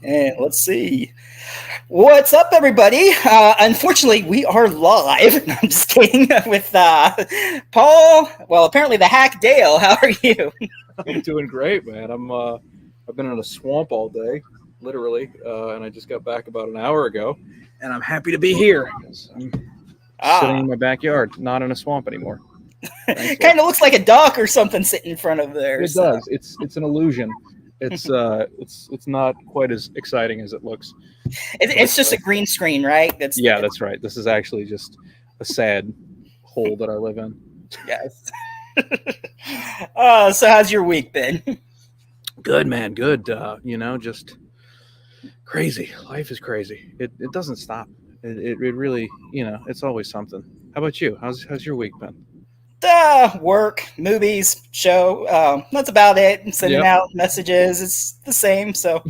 And let's see. What's up, everybody? Unfortunately, we are live. I'm just kidding. With Paul. Well, apparently the hack Dale. How are you? I'm doing great, man. I've been in a swamp all day, literally, and I just got back about an hour ago, and I'm happy to be here. I'm sitting in my backyard, not in a swamp anymore. Kind of looks like a dock or something sitting in front of there. It does. It's an illusion. It's not quite as exciting as it looks. It's just a green screen, right? That's right. This is actually just a sad hole that I live in. Yes. So how's your week been? Good, man. Good. Just crazy. Life is crazy. It doesn't stop. It really, it's always something. How about you? How's your week been? Work, movies, show. That's about it. Sending out messages. It's the same. So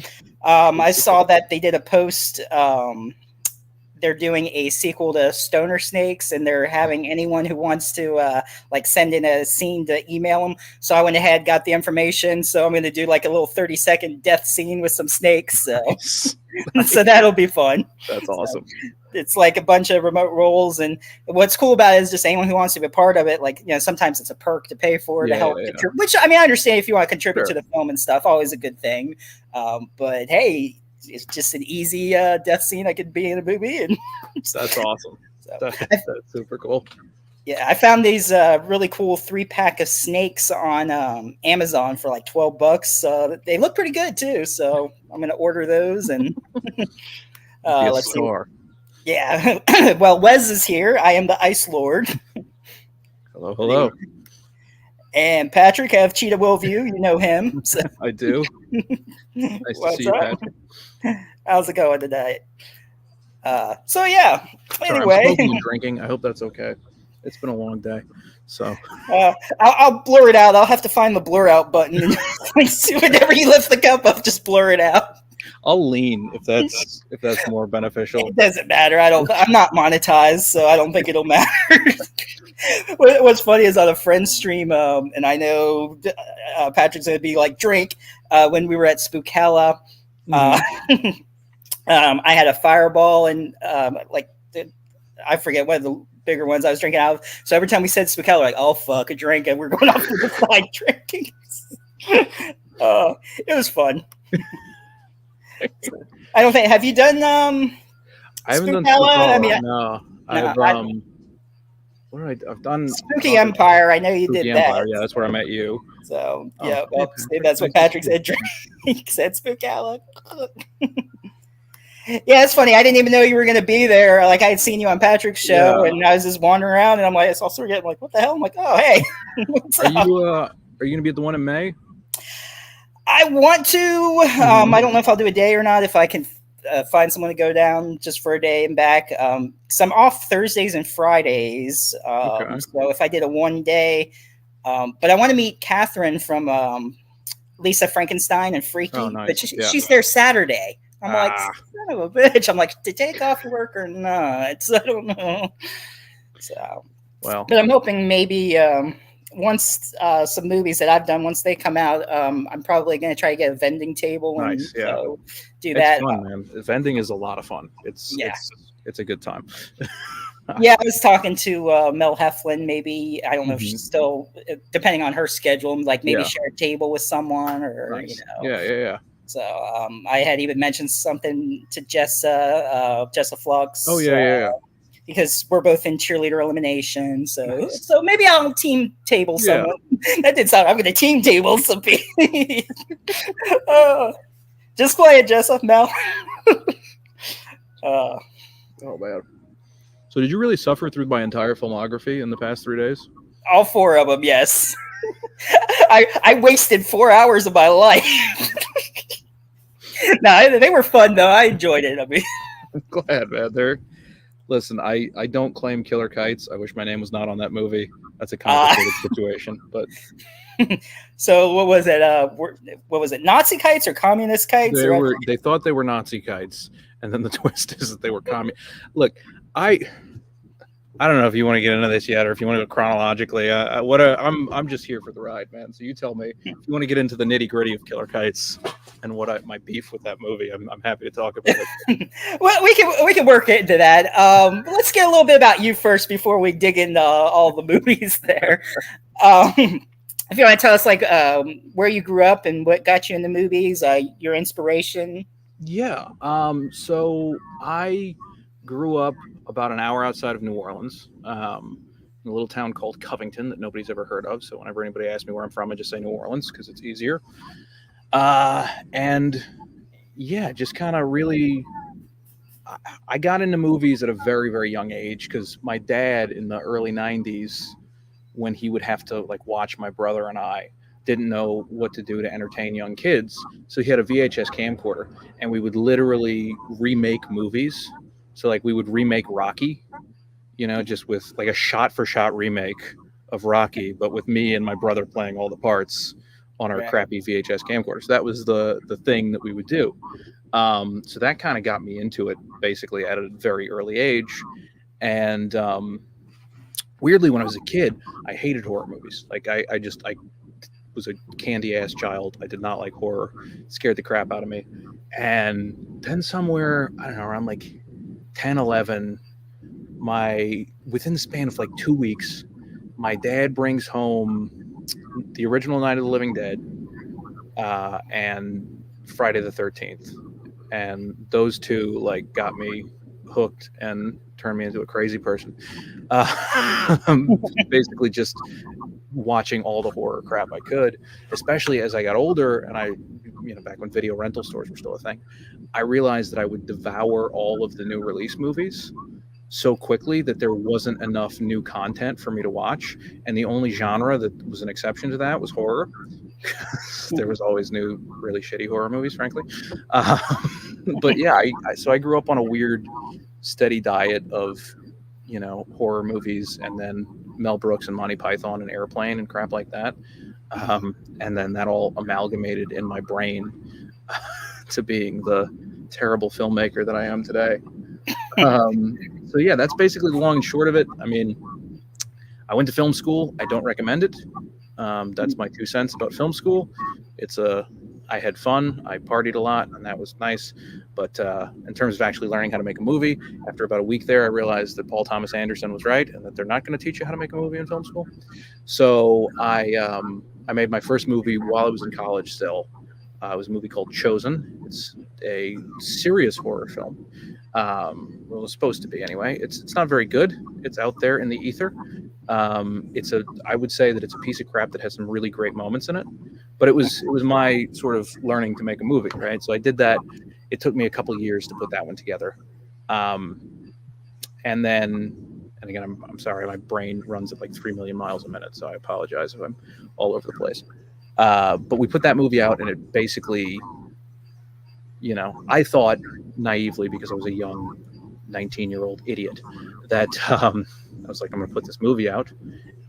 I saw that they did a post. They're doing a sequel to Stoner Snakes, and they're having anyone who wants to send in a scene to email them. So I went ahead, got the information. So I'm going to do like a little 30-second death scene with some snakes. So, so that'll be fun. That's awesome. So, it's like a bunch of remote roles, and what's cool about it is just anyone who wants to be a part of it. Sometimes it's a perk to pay for to help contribute. Which I understand if you want to contribute to the film and stuff, always a good thing. But hey, it's just an easy death scene I could be in a movie, and that's awesome. So, that's super cool. Yeah, I found these really cool 3-pack of snakes on Amazon for like $12. They look pretty good too, so I'm gonna order those and let's see. Yeah, well, Wes is here. I am the Ice Lord. Hello. And Patrick, I have Cheetah Willview. You know him. So. I do. Nice to see you, Patrick. How's it going tonight? Sorry, anyway. I'm supposed drinking. I hope that's okay. It's been a long day. So I'll blur it out. I'll have to find the blur out button. And whenever you lift the cup up, just blur it out. I'll lean if that's more beneficial. It doesn't matter. I'm not monetized, so I don't think it'll matter. What's funny is on a friend's stream, and I know Patrick's gonna be like drink. When we were at Spookella, I had a Fireball and I forget what the bigger ones I was drinking out of. So every time we said Spookella, like, oh fuck, a drink, and we're going off to the side drinking. It was fun. I don't think. Have you done? I haven't done Spookella. No. I've done Spooky Empire. I know you did Empire. that. Yeah, that's where I met you. So that's what Patrick said. He said Spookella. Yeah, it's funny. I didn't even know you were going to be there. Like I had seen you on Patrick's show, and I was just wandering around, and I'm like, I saw getting like, what the hell? I'm like, oh hey. Are you going to be at the one in May? I want to. I don't know if I'll do a day or not. If I can find someone to go down just for a day and back. Because I'm off Thursdays and Fridays. So if I did a one day, but I want to meet Catherine from Lisa Frankenstein and Freaky. Oh, nice. But she's there Saturday. I'm like, son of a bitch. I'm like, to take off work or not? So I don't know. So, but I'm hoping maybe once some movies that I've done, once they come out, I'm probably going to try to get a vending table and do that. It's fun, man. Vending is a lot of fun. It's a good time. Yeah, I was talking to Mel Heflin. Maybe I don't know if she's still, depending on her schedule, like maybe share a table with someone or Yeah. So I had even mentioned something to Jessa Flux. Oh yeah. Because we're both in cheerleader elimination, so maybe I'll team table someone. That did sound. I'm going to team table some people. Just quiet, Jessa, Mel. Oh man. So did you really suffer through my entire filmography in the past 3 days? All 4 of them, yes. I wasted 4 hours of my life. No, they were fun though. I enjoyed it. I mean, I'm glad, man. Listen, I don't claim Killer Kites. I wish my name was not on that movie. That's a complicated situation. But so what was it? What was it? Nazi kites or communist kites? They thought they were Nazi kites, and then the twist is that they were communist. Look, I don't know if you want to get into this yet, or if you want to go chronologically. I'm just here for the ride, man. So you tell me if you want to get into the nitty gritty of Killer Kites and my beef with that movie. I'm happy to talk about it. Well, we can work into that. Let's get a little bit about you first before we dig into all the movies there. If you want to tell us like where you grew up and what got you into movies, your inspiration. Yeah. So I grew up about an hour outside of New Orleans, in a little town called Covington that nobody's ever heard of. So whenever anybody asks me where I'm from, I just say New Orleans because it's easier. And yeah, just kind of really, I got into movies at a very, very young age because my dad in the early 90s, when he would have to like watch my brother and I, didn't know what to do to entertain young kids. So he had a VHS camcorder and we would literally remake movies. So like we would remake Rocky, just with like a shot for shot remake of Rocky, but with me and my brother playing all the parts on our crappy VHS camcorder. So that was the thing that we would do. So that kind of got me into it basically at a very early age. And weirdly, when I was a kid, I hated horror movies. Like I was a candy ass child. I did not like horror. It scared the crap out of me. And then somewhere, I don't know, around like 10, 11, within the span of like 2 weeks, my dad brings home the original Night of the Living Dead and Friday the 13th. And those two like got me hooked and turned me into a crazy person. Basically just watching all the horror crap I could, especially as I got older and I, back when video rental stores were still a thing, I realized that I would devour all of the new release movies so quickly that there wasn't enough new content for me to watch. And the only genre that was an exception to that was horror. There was always new, really shitty horror movies, frankly. But yeah, so I grew up on a weird, steady diet of, horror movies, and then Mel Brooks and Monty Python and Airplane and crap like that. And then that all amalgamated in my brain to being the terrible filmmaker that I am today. So yeah, that's basically the long and short of it. I mean, I went to film school. I don't recommend it. That's my 2 cents about film school. I had fun. I partied a lot, and that was nice. But in terms of actually learning how to make a movie, after about a week there, I realized that Paul Thomas Anderson was right, and that they're not going to teach you how to make a movie in film school. So I made my first movie while I was in college still. It was a movie called Chosen. It's a serious horror film. Well, it was supposed to be anyway. It's not very good. It's out there in the ether. I would say that it's a piece of crap that has some really great moments in it, but it was my sort of learning to make a movie, right? So I did that. It took me a couple of years to put that one together. And again, I'm sorry, my brain runs at like 3 million miles a minute, so I apologize if I'm all over the place. But we put that movie out, and it basically, I thought naively, because I was a young 19-year-old idiot, that I was like, I'm going to put this movie out,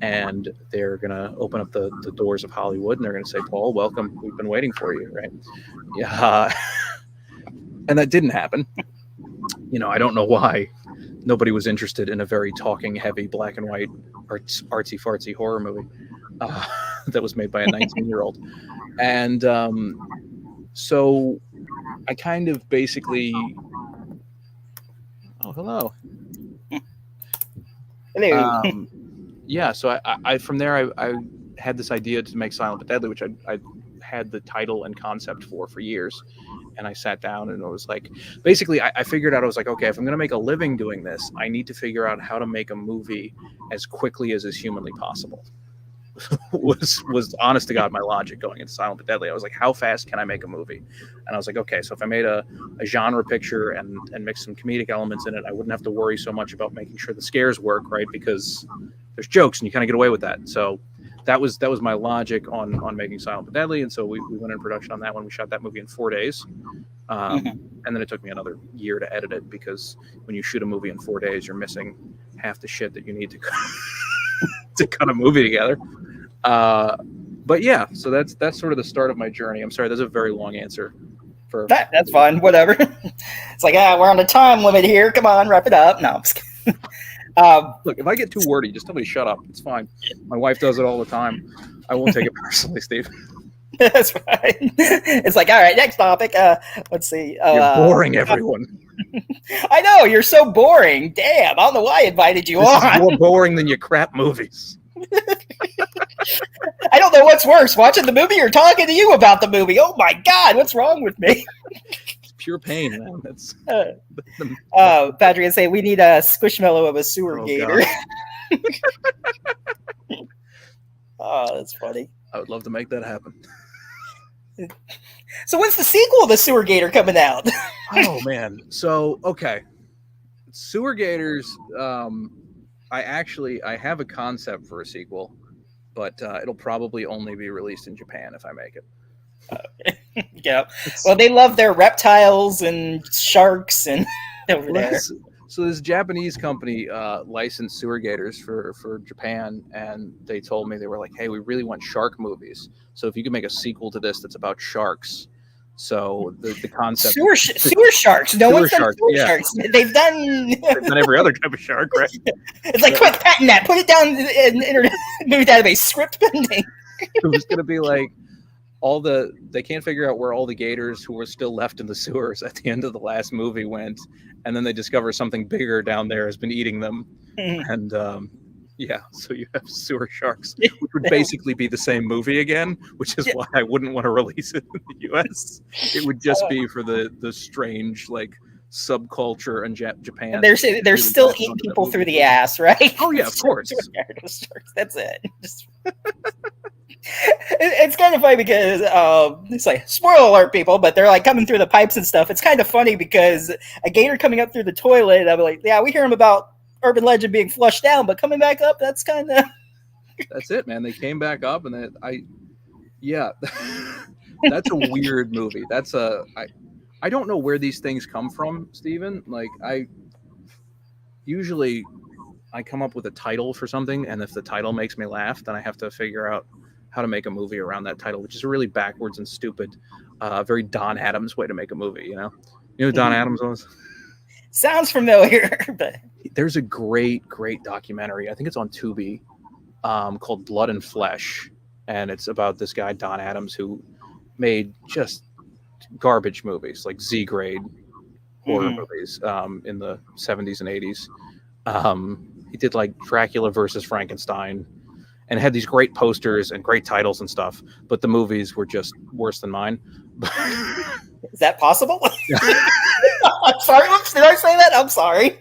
and they're going to open up the doors of Hollywood, and they're going to say, Paul, welcome. We've been waiting for you, right? Yeah. And that didn't happen. I don't know why nobody was interested in a very talking heavy black and white artsy fartsy horror movie that was made by a 19-year-old. And so I kind of basically, hello. Hello. Yeah, so I from there I had this idea to make Silent but Deadly, which I had the title and concept for years. And I sat down and it was like, basically I figured out, I was like, okay, if I'm going to make a living doing this, I need to figure out how to make a movie as quickly as is humanly possible. was honest to God my logic going into Silent but Deadly. I was like, how fast can I make a movie? And I was like, okay, so if I made a genre picture and mixed some comedic elements in it, I wouldn't have to worry so much about making sure the scares work, right? Because there's jokes and you kind of get away with that. So that was my logic on making Silent but Deadly. And so we went in production on that one. We shot that movie in 4 days. And then it took me another year to edit it, because when you shoot a movie in 4 days, you're missing half the shit that you need to to cut a movie together. But yeah, so that's sort of the start of my journey. I'm sorry, that's a very long answer. That's fine. Whatever. It's like, we're on a time limit here. Come on, wrap it up. No, I'm just kidding. Look, if I get too wordy, just tell me to shut up. It's fine. My wife does it all the time. I won't take it personally, Steve. That's right. It's like, all right, next topic. Let's see. You're boring everyone. I know, you're so boring. Damn, I don't know why I invited you on. This is more boring than your crap movies. I don't know what's worse, watching the movie or talking to you about the movie. Oh my God, what's wrong with me? It's pure pain, man. That's Patrick is saying we need a Squishmallow of a sewer gator. Oh, that's funny. I would love to make that happen. So when's the sequel to Sewer Gator coming out? Oh man. So okay. Sewer Gators, I have a concept for a sequel, but it'll probably only be released in Japan if I make it. Yeah. Well, they love their reptiles and sharks and over there. So this Japanese company licensed Sewer Gators for Japan, and they told me, they were like, hey, we really want shark movies. So if you could make a sequel to this that's about sharks. So the concept sewer sharks. No one's done sewer sharks. They've done every other type of shark, right? It's like, quick, patent that, put it down in the Internet Movie Database, script pending. It was gonna be like they can't figure out where all the gators who were still left in the sewers at the end of the last movie went, and then they discover something bigger down there has been eating them. And so you have sewer sharks, which would basically be the same movie again, which is why I wouldn't want to release it in the US. It would just be for the strange like subculture in Japan. They're still eating people through the ass, right? Oh yeah, of course. That's it. It's kind of funny because it's like, spoiler alert, people, but they're like coming through the pipes and stuff. It's kind of funny because a gator coming up through the toilet, I'll be like, yeah, we hear them about urban legend being flushed down, but coming back up, that's kind of that's it, man. They came back up, and that's a weird movie. I don't know where these things come from, Steven. Like I come up with a title for something, and if the title makes me laugh, then I have to figure out how to make a movie around that title, which is a really backwards and stupid, very Don Adams way to make a movie. You know who Don Adams was? Sounds familiar, but there's a great documentary. I think it's on Tubi, called Blood and Flesh, and it's about this guy Don Adams who made just garbage movies like Z-grade horror movies in the 70s and 80s. He did like Dracula versus Frankenstein, and had these great posters and great titles and stuff, but the movies were just worse than mine. Is that possible? I'm sorry. Oops, did I say that? I'm sorry.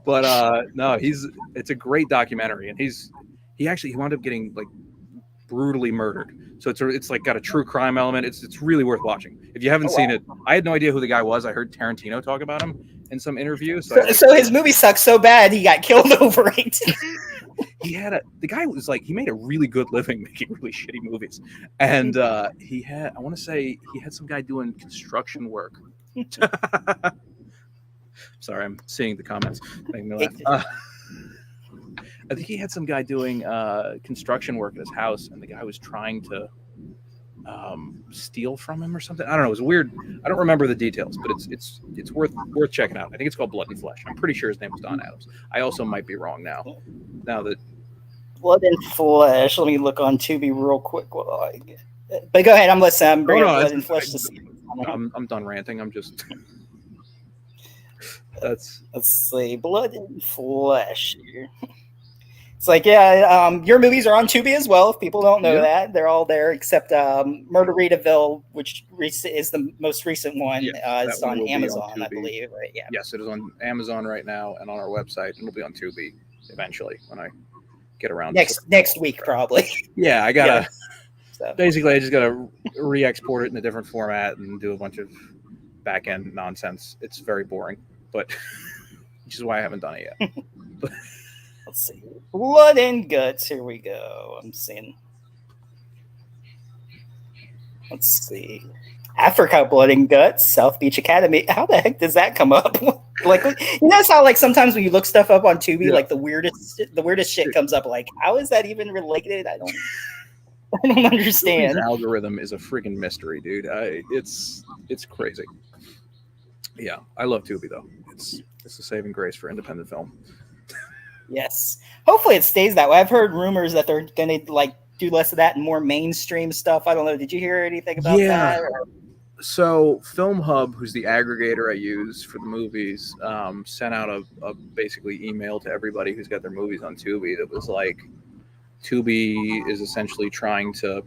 But no, it's a great documentary, and he wound up getting like brutally murdered. So it's like got a true crime element. It's really worth watching. If you haven't seen it, I had no idea who the guy was. I heard Tarantino talk about him in some interview. So his movie sucks so bad he got killed over it. The guy was like, he made a really good living making really shitty movies, and I want to say he had some guy doing construction work. Sorry, I'm seeing the comments making me laugh. I think he had some guy doing construction work at his house, and the guy was trying to steal from him or something. I don't know. It was weird. I don't remember the details, but it's worth checking out. I think it's called Blood and Flesh. I'm pretty sure his name was Don Adams. I also might be wrong now that Blood and Flesh. Let me look on Tubi real quick. But go ahead. I'm listening. I'm bringing Blood and Flesh to see. I'm done ranting. I'm just. Let's see. Blood and Flesh. It's like, your movies are on Tubi as well. If people don't know that, they're all there except Murderitaville, which is the most recent one. It's on Amazon, I believe. Right? Yeah. Yes, it is on Amazon right now and on our website, and it'll be on Tubi eventually when I get around. Next week, probably. Yeah, I gotta. Basically, I just gotta re-export it in a different format and do a bunch of back-end nonsense. It's very boring, but which is why I haven't done it yet. Let's see. Blood and Guts. Here we go. I'm seeing. Let's see. Africa, Blood and Guts, South Beach Academy. How the heck does that come up? Like, you know how like sometimes when you look stuff up on Tubi, like the weirdest shit comes up. Like, how is that even related? I don't understand. Tubi's algorithm is a freaking mystery, dude. It's crazy. Yeah, I love Tubi though. It's a saving grace for independent film. Yes. Hopefully it stays that way. I've heard rumors that they're going to like do less of that and more mainstream stuff. I don't know. Did you hear anything about that? So Film Hub, who's the aggregator I use for the movies, sent out a basically email to everybody who's got their movies on Tubi that was like, Tubi is essentially trying to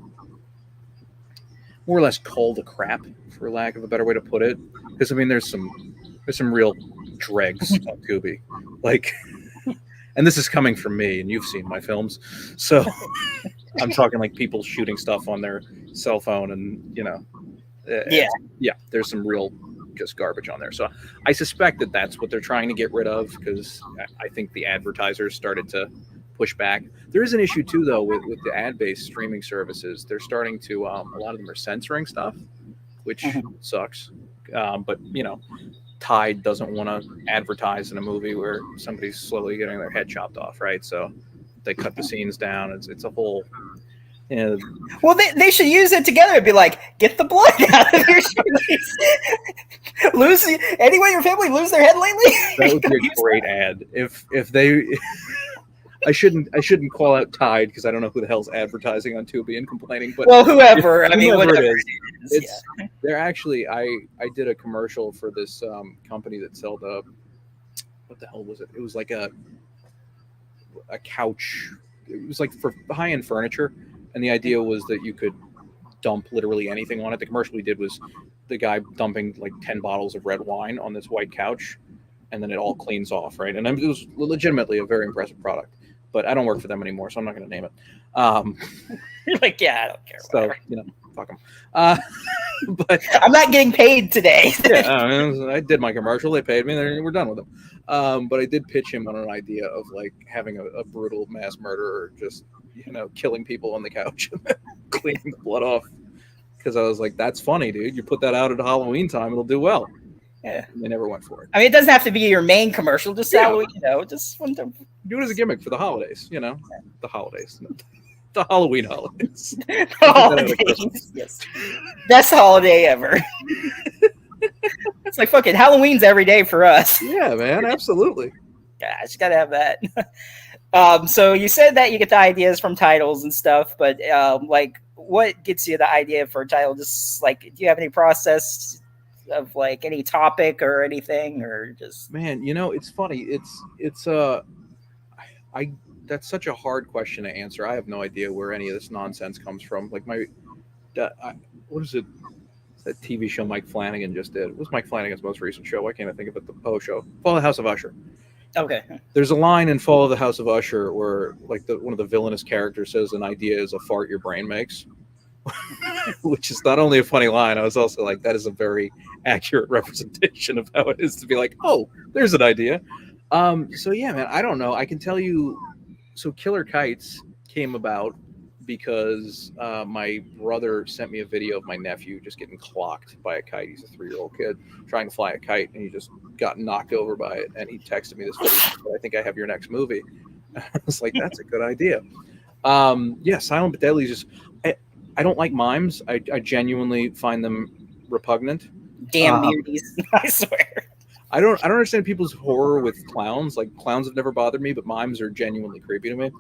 more or less cull the crap, for lack of a better way to put it. Because I mean, there's some real dregs on Tubi, like, and this is coming from me, and you've seen my films, so I'm talking like people shooting stuff on their cell phone, and yeah, there's some real just garbage on there. So I suspect that that's what they're trying to get rid of, because I think the advertisers started to push back. There is an issue too, though, with the ad-based streaming services. They're starting to a lot of them are censoring stuff, which sucks. But Tide doesn't want to advertise in a movie where somebody's slowly getting their head chopped off, right? So they cut the scenes down. It's a whole. Well, they should use it together. It'd be like, get the blood out of your shoes. Lose anyone in your family lose their head lately? That would be a great ad. If they. I shouldn't call out Tide because I don't know who the hell's advertising on Tubi and complaining. But whoever whatever it is. They're actually. I did a commercial for this company that sold what the hell was it? It was like a couch. It was like for high-end furniture, and the idea was that you could dump literally anything on it. The commercial we did was the guy dumping like 10 bottles of red wine on this white couch, and then it all cleans off, right? And it was legitimately a very impressive product. But I don't work for them anymore, so I'm not going to name it. You're like, yeah, I don't care. So, fuck them. But I'm not getting paid today. Yeah, I did my commercial. They paid me. We're done with them. But I did pitch him on an idea of like having a brutal mass murderer just, killing people on the couch and cleaning the blood off. Because I was like, that's funny, dude. You put that out at Halloween time, it'll do well. Yeah. And they never went for it. I mean, it doesn't have to be your main commercial. Just Halloween, just one to do it as a gimmick for the holidays. The holidays, the Halloween holidays. The holidays, yes, best holiday ever. It's like fucking Halloween's every day for us. Yeah, man, absolutely. Gosh, gotta have that. So you said that you get the ideas from titles and stuff, but like, what gets you the idea for a title? Just like, do you have any process of like any topic or anything, or just? Man, it's funny. It's that's such a hard question to answer. I have no idea where any of this nonsense comes from. Like what is it? That TV show Mike Flanagan just did. It was Mike Flanagan's most recent show. Why can't I think of it? The Poe show, Fall of the House of Usher. Okay. There's a line in Fall of the House of Usher where like one of the villainous characters says an idea is a fart your brain makes. Which is not only a funny line, I was also like, that is a very accurate representation of how it is to be like, oh, there's an idea. So yeah, man, I don't know. I can tell you. So Killer Kites came about because my brother sent me a video of my nephew just getting clocked by a kite. He's a 3-year-old kid trying to fly a kite, and he just got knocked over by it. And he texted me this video. I think I have your next movie. I was like, that's a good idea. Yeah, Silent but Deadly is just. I don't like mimes. I genuinely find them repugnant. Damn beauties, I swear. I don't understand people's horror with clowns. Like, clowns have never bothered me, but mimes are genuinely creepy to me.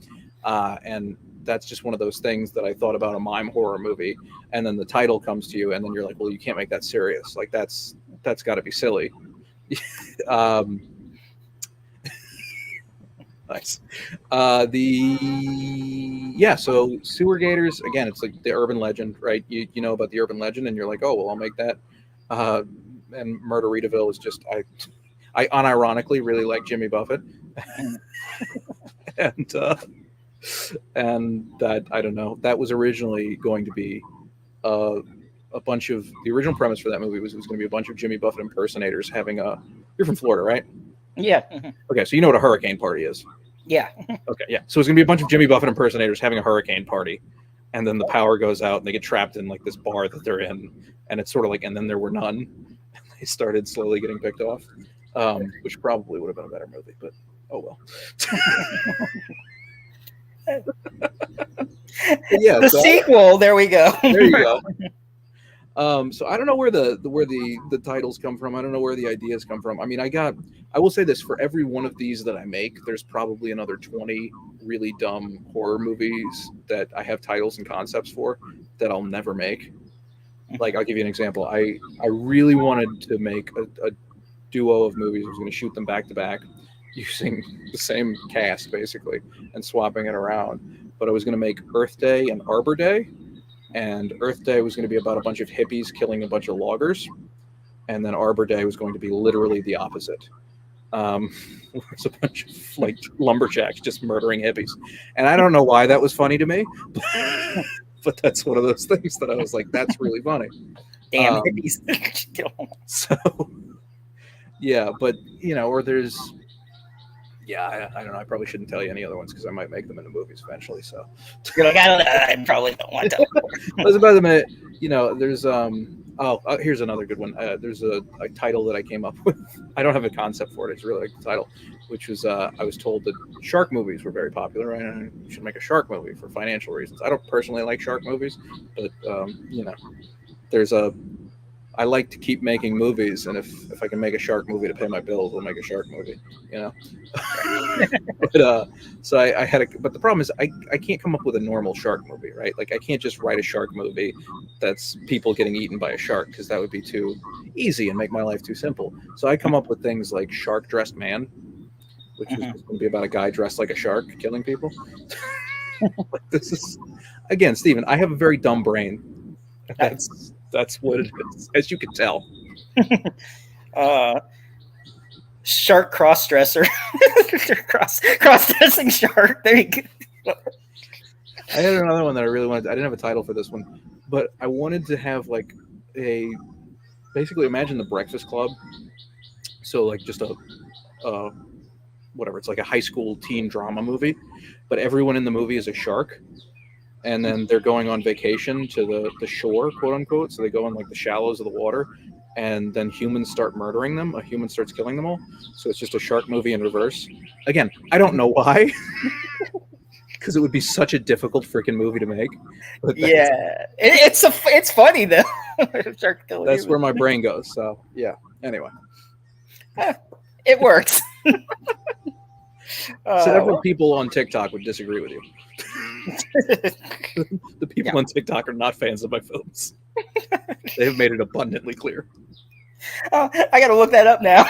And that's just one of those things that I thought about a mime horror movie, and then the title comes to you, and then you're like, well, you can't make that serious. Like, that's got to be silly. Nice. So sewer gators, again, it's like the urban legend, right? You know about the urban legend, and you're like, oh, well, I'll make that. And Murderitaville is just, I unironically really like Jimmy Buffett. and that, I don't know, that was originally going to be a bunch of, the original premise for that movie was it was going to be a bunch of Jimmy Buffett impersonators having you're from Florida, right? Yeah. Okay, so you know what a hurricane party is. Yeah. Okay, yeah. So it's going to be a bunch of Jimmy Buffett impersonators having a hurricane party, and then the power goes out, and they get trapped in like this bar that they're in, and it's sort of like, and then there were none, and they started slowly getting picked off, which probably would have been a better movie, but oh well. Yeah, the sequel. There we go. There you go. So I don't know where the titles come from. I don't know where the ideas come from. I mean, I will say this, for every one of these that I make, there's probably another 20 really dumb horror movies that I have titles and concepts for that I'll never make. Like, I'll give you an example. I really wanted to make a duo of movies. I was going to shoot them back to back using the same cast basically and swapping it around. But I was going to make Earth Day and Arbor Day. And Earth Day was going to be about a bunch of hippies killing a bunch of loggers. And then Arbor Day was going to be literally the opposite. It's a bunch of like lumberjacks just murdering hippies. And I don't know why that was funny to me. But that's one of those things that I was like, that's really funny. Damn hippies. So, yeah, but, you know, or there's, yeah, I don't know. I probably shouldn't tell you any other ones because I might make them into movies eventually. So, you're like, I don't know. I probably don't want to. I was about to admit, you know, there's, here's another good one. There's a title that I came up with. I don't have a concept for it. It's really like the title, which was, I was told that shark movies were very popular, right? And you should make a shark movie for financial reasons. I don't personally like shark movies, but, you know, I like to keep making movies, and if I can make a shark movie to pay my bills, I'll make a shark movie, you know. But so I had but the problem is I can't come up with a normal shark movie, right? Like, I can't just write a shark movie that's people getting eaten by a shark, because that would be too easy and make my life too simple. So I come up with things like Shark Dressed Man, which is going to be about a guy dressed like a shark killing people. Like, this is, again, Stephen, I have a very dumb brain. That's what it is, as you can tell. Shark cross-dresser. Cross-dressing shark. There you go. I had another one that I really wanted. I didn't have a title for this one, but I wanted to have like basically imagine the Breakfast Club. So like just a whatever, it's like a high school teen drama movie, but everyone in the movie is a shark. And then they're going on vacation to the shore, quote unquote. So they go in like the shallows of the water, and then humans start murdering them. A human starts killing them all. So it's just a shark movie in reverse. Again, I don't know why, because it would be such a difficult freaking movie to make. Yeah, it's funny though. That's where my brain goes. So yeah. Anyway, it works. Several people on TikTok would disagree with you. The people on TikTok are not fans of my films. They have made it abundantly clear. I got to look that up now.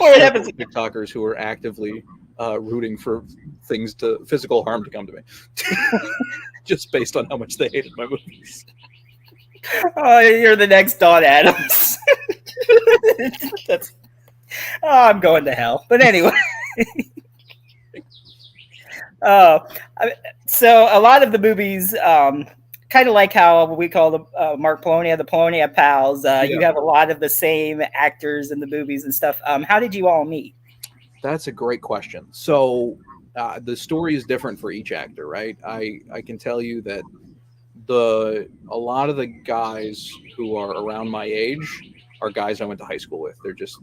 Where it happens. TikTokers who are actively rooting for physical harm to come to me, just based on how much they hated my movies. You're the next Dawn Adams. I'm going to hell. But anyway. So a lot of the movies, kind of like how we call the Mark Polonia, the Polonia Pals. You have a lot of the same actors in the movies and stuff. How did you all meet? That's a great question. So the story is different for each actor, right? I can tell you that a lot of the guys who are around my age are guys I went to high school with. They're just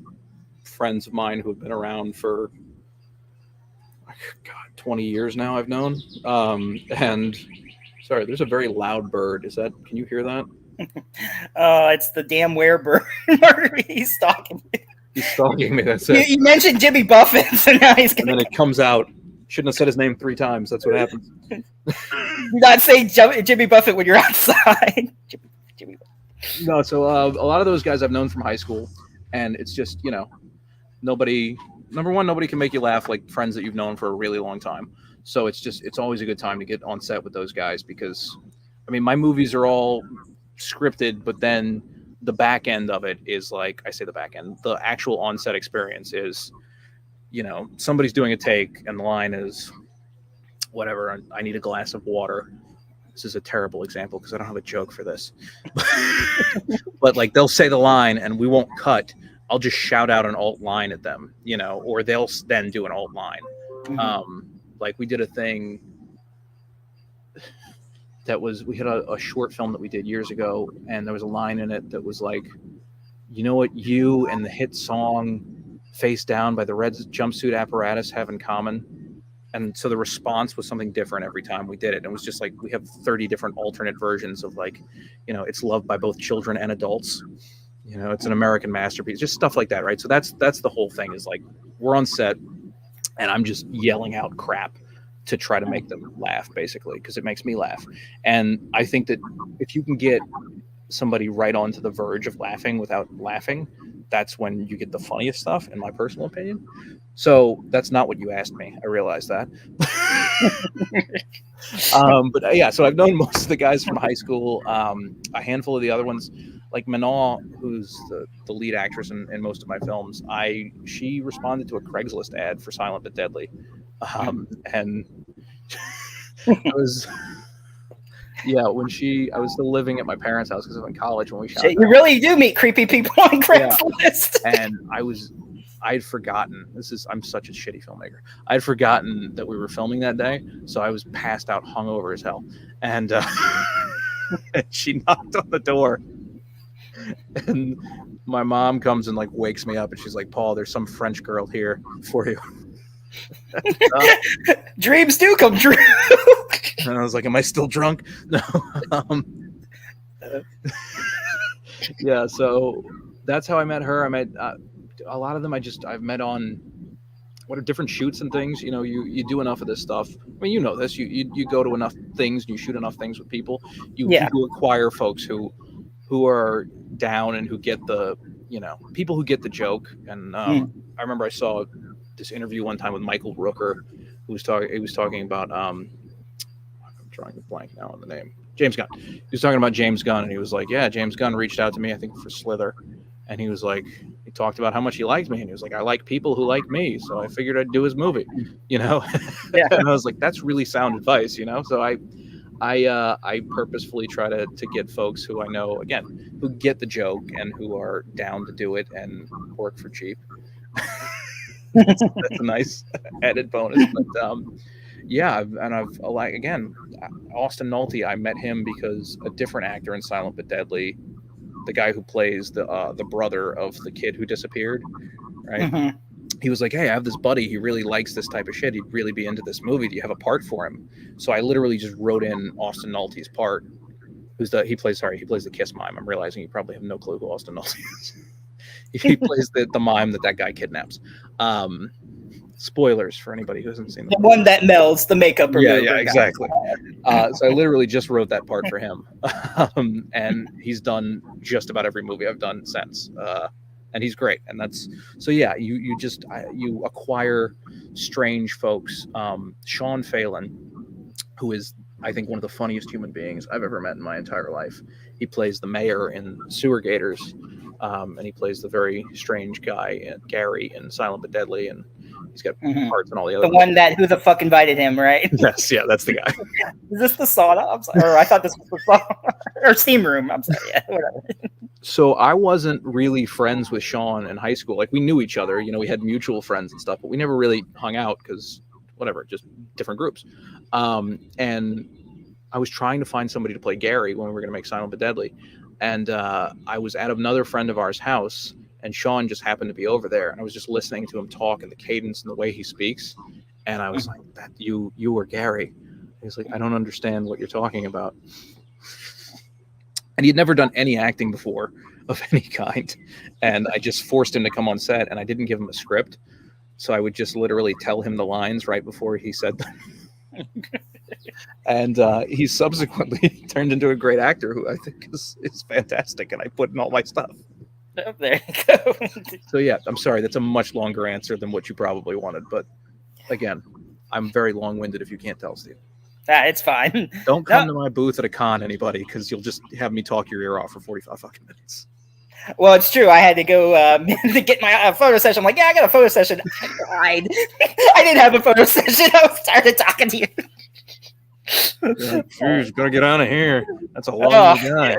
friends of mine who have been around for 20 years now. I've known. And sorry, there's a very loud bird. Can you hear that? It's the damn werebird. He's stalking me. He's stalking me. That's it. You mentioned Jimmy Buffett, so now he's gonna. And then it comes out. Shouldn't have said his name 3 times. That's what happens. Not say Jimmy Buffett when you're outside. Jimmy. No, so a lot of those guys I've known from high school, and it's just, you know, nobody can make you laugh like friends that you've known for a really long time. So it's always a good time to get on set with those guys, because, I mean, my movies are all scripted, but then the back end of it is like, I say the back end, the actual on-set experience is, you know, somebody's doing a take and the line is whatever, I need a glass of water. This is a terrible example because I don't have a joke for this. But like, they'll say the line and we won't cut. I'll just shout out an alt line at them, you know, or they'll then do an alt line. Mm-hmm. Like we did a thing we had a short film that we did years ago, and there was a line in it that was like, you know what you and the hit song Face Down by the Red Jumpsuit Apparatus have in common? And so the response was something different every time we did it. And it was just like, we have 30 different alternate versions of like, it's loved by both children and adults. It's an American masterpiece, just stuff like that. Right. So that's the whole thing, is like, we're on set and I'm just yelling out crap to try to make them laugh, basically, because it makes me laugh. And I think that if you can get somebody right onto the verge of laughing without laughing, that's when you get the funniest stuff, in my personal opinion. So that's not what you asked me. I realize that. But yeah, so I've known most of the guys from high school. A handful of the other ones, like Manal, who's the lead actress in most of my films. She responded to a Craigslist ad for Silent but Deadly, and I was. Yeah, I was still living at my parents' house because I was in college when we shot. You really do meet creepy people on Craigslist. Yeah. And I'd forgotten. I'm such a shitty filmmaker. I'd forgotten that we were filming that day, so I was passed out, hungover as hell. And and she knocked on the door, and my mom comes and like wakes me up, and she's like, "Paul, there's some French girl here for you." Dreams do come true. And I was like, am I still drunk? No. Yeah, so that's how I met her. I met a lot of them I've met on different shoots and things. You do enough of this stuff. I mean, this. You go to enough things and you shoot enough things with people. You acquire folks who are down and who get the people who get the joke. And I remember I saw this interview one time with Michael Rooker, who was talking. He was talking about I'm drawing a blank now on the name. James Gunn. He was talking about James Gunn, and he was like, "Yeah, James Gunn reached out to me, I think for Slither," and he was like, he talked about how much he liked me, and he was like, "I like people who like me, so I figured I'd do his movie," Yeah. And I was like, "That's really sound advice," So I purposefully try to get folks who I know, again, who get the joke and who are down to do it and work for cheap. That's a nice added bonus. But again, Austin Nolte, I met him because a different actor in Silent but Deadly, the guy who plays the brother of the kid who disappeared, right? Mm-hmm. He was like, "Hey, I have this buddy. He really likes this type of shit. He'd really be into this movie. Do you have a part for him?" So I literally just wrote in Austin Nolte's part. He plays the Kiss mime. I'm realizing you probably have no clue who Austin Nolte is. He plays the mime that guy kidnaps. Spoilers for anybody who hasn't seen the one that melds the makeup remover. Yeah, exactly. So I literally just wrote that part for him, and he's done just about every movie I've done since, and he's great. And that's so yeah. You acquire strange folks. Sean Phelan, who is, I think, one of the funniest human beings I've ever met in my entire life. He plays the mayor in Sewer Gators, and he plays the very strange guy, Gary, in Silent but Deadly, and he's got parts and all the other. The one who the fuck invited him, right? Yes, yeah, that's the guy. Is this the sauna? I'm sorry, or I thought this was the sauna or steam room. I'm sorry, yeah, whatever. So I wasn't really friends with Sean in high school. Like, we knew each other, we had mutual friends and stuff, but we never really hung out because whatever, just different groups. And I was trying to find somebody to play Gary when we were going to make Silent but Deadly, and I was at another friend of ours' house. And Sean just happened to be over there, and I was just listening to him talk and the cadence and the way he speaks. And I was like, "That you were Gary." He's like, "I don't understand what you're talking about." And he'd never done any acting before of any kind. And I just forced him to come on set, and I didn't give him a script. So I would just literally tell him the lines right before he said them. And he subsequently turned into a great actor who I think is fantastic. And I put in all my stuff. Oh, there you go. So yeah, I'm sorry. That's a much longer answer than what you probably wanted. But again, I'm very long-winded if you can't tell, Steve. It's fine. Don't come to my booth at a con, anybody, because you'll just have me talk your ear off for 45 fucking minutes. Well, it's true. I had to go to get my photo session. I'm like, yeah, I got a photo session. I cried. I didn't have a photo session. I was tired of talking to you. Jeez, gotta get out of here. That's a long guy.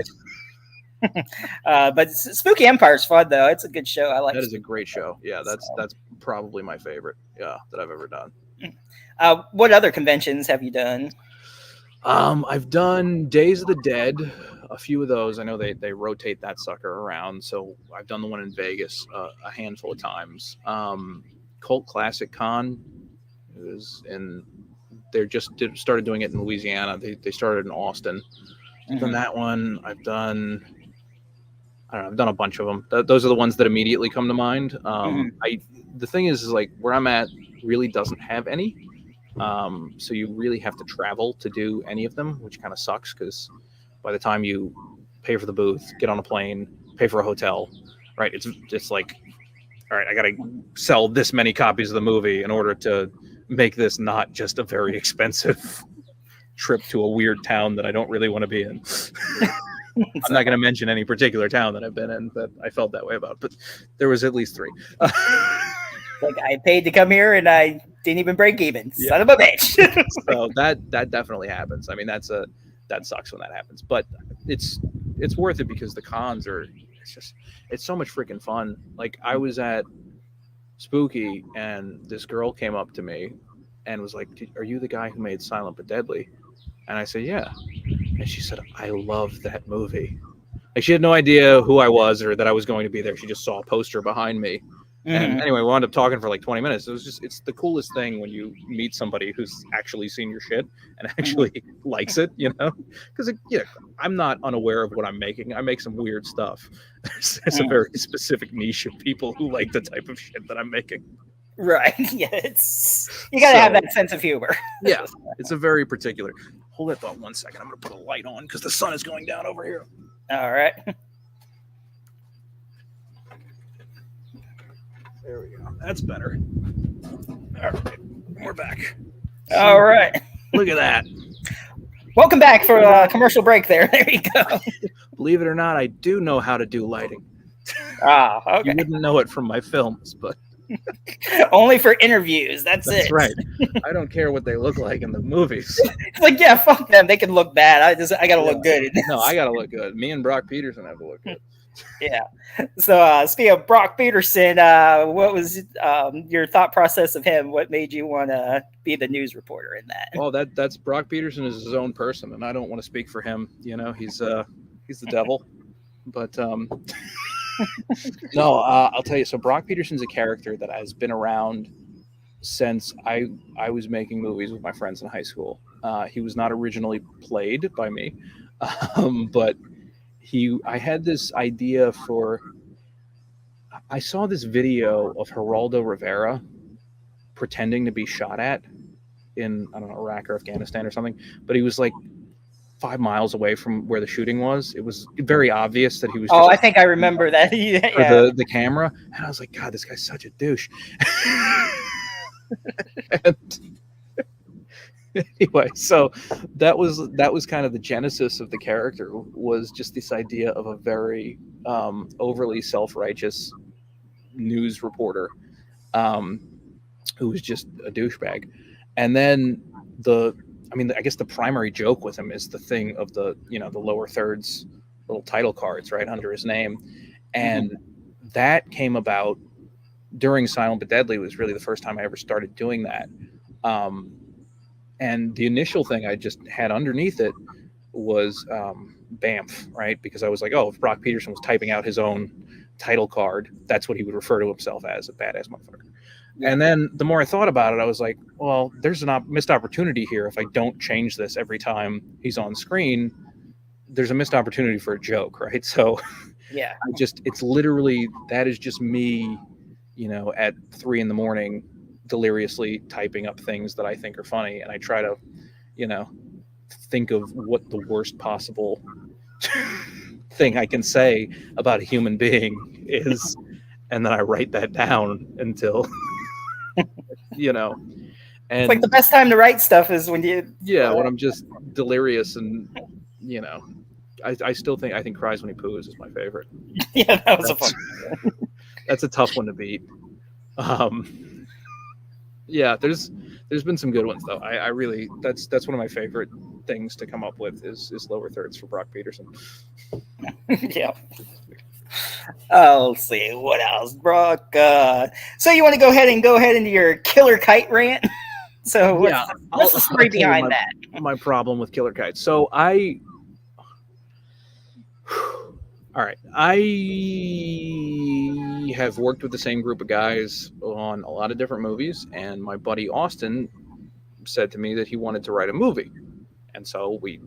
But Spooky Empire is fun, though. It's a good show. I like that. Is a great show. Yeah, that's probably my favorite. Yeah, that I've ever done. What other conventions have you done? I've done Days of the Dead, a few of those. I know they rotate that sucker around, so I've done the one in Vegas a handful of times. Cult Classic Con They just started doing it in Louisiana. They started in Austin. I've done that one. I've done a bunch of them. Those are the ones that immediately come to mind. The thing is like where I'm at really doesn't have any. So you really have to travel to do any of them, which kind of sucks because by the time you pay for the booth, get on a plane, pay for a hotel, right? It's like, all right, I got to sell this many copies of the movie in order to make this not just a very expensive trip to a weird town that I don't really want to be in. I'm not going to mention any particular town that I've been in that I felt that way about, but there was at least 3. Like I paid to come here and I didn't even break even. Son of a bitch. So that definitely happens. I mean, that sucks when that happens, but it's worth it because the cons are it's so much freaking fun. Like I was at Spooky and this girl came up to me and was like, "Are you the guy who made Silent but Deadly?" And I said, "Yeah." And she said, "I love that movie." Like she had no idea who I was or that I was going to be there. She just saw a poster behind me. And anyway, we wound up talking for like 20 minutes. It's the coolest thing when you meet somebody who's actually seen your shit and actually likes it, you know? Because I'm not unaware of what I'm making. I make some weird stuff. There's a very specific niche of people who like the type of shit that I'm making. Right. Yeah, you got to have that sense of humor. Yeah, it's a very particular. Hold that thought 1 second. I'm going to put a light on because the sun is going down over here. All right. There we go. That's better. All right. We're back. All right. Look at that. Welcome back for a commercial break there. There you go. Believe it or not, I do know how to do lighting. Okay. You wouldn't know it from my films, but only for interviews. That's it. That's right. I don't care what they look like in the movies. It's like, yeah, fuck them. They can look bad. I gotta look good. No, I gotta look good. Me and Brock Peterson have to look good. Yeah. So speaking of Brock Peterson, what was your thought process of him? What made you want to be the news reporter in that? Well, that's Brock Peterson is his own person, and I don't want to speak for him. You know, he's the devil. But no, I'll tell you. So Brock Peterson's a character that has been around since I was making movies with my friends in high school. He was not originally played by me, but I had this idea I saw this video of Geraldo Rivera pretending to be shot at in, I don't know, Iraq or Afghanistan or something, but he was like 5 miles away from where the shooting was. It was very obvious that he was I think I remember that. Yeah. For the camera. And I was like, God, this guy's such a douche. Anyway, so that was kind of the genesis of the character, was just this idea of a very overly self-righteous news reporter who was just a douchebag. And then I guess the primary joke with him is the thing of the lower thirds little title cards right under his name. And that came about during Silent but Deadly. Was really the first time I ever started doing that. And the initial thing I just had underneath it was BAMF, right? Because I was like, oh, if Brock Peterson was typing out his own title card, that's what he would refer to himself as, a badass motherfucker. Yeah. And then the more I thought about it, I was like, well, there's a missed opportunity here. If I don't change this every time he's on screen, there's a missed opportunity for a joke, right? So yeah, it's literally, that is just me, at 3 a.m, deliriously typing up things that I think are funny, and I try to, think of what the worst possible thing I can say about a human being is, and then I write that down until, and it's like the best time to write stuff is when when I'm just delirious, and I still think Cries When He Poos is my favorite. Yeah, that was a fun one. That's a tough one to beat. Yeah, there's been some good ones though. I really, that's one of my favorite things to come up with is lower thirds for Brock Peterson. Yeah. Let's see what else, Brock. So you want to go ahead into your Killer Kite rant? So what's the story behind that? My problem with Killer Kite. So all right, I I have worked with the same group of guys on a lot of different movies, and my buddy Austin said to me that he wanted to write a movie. And so we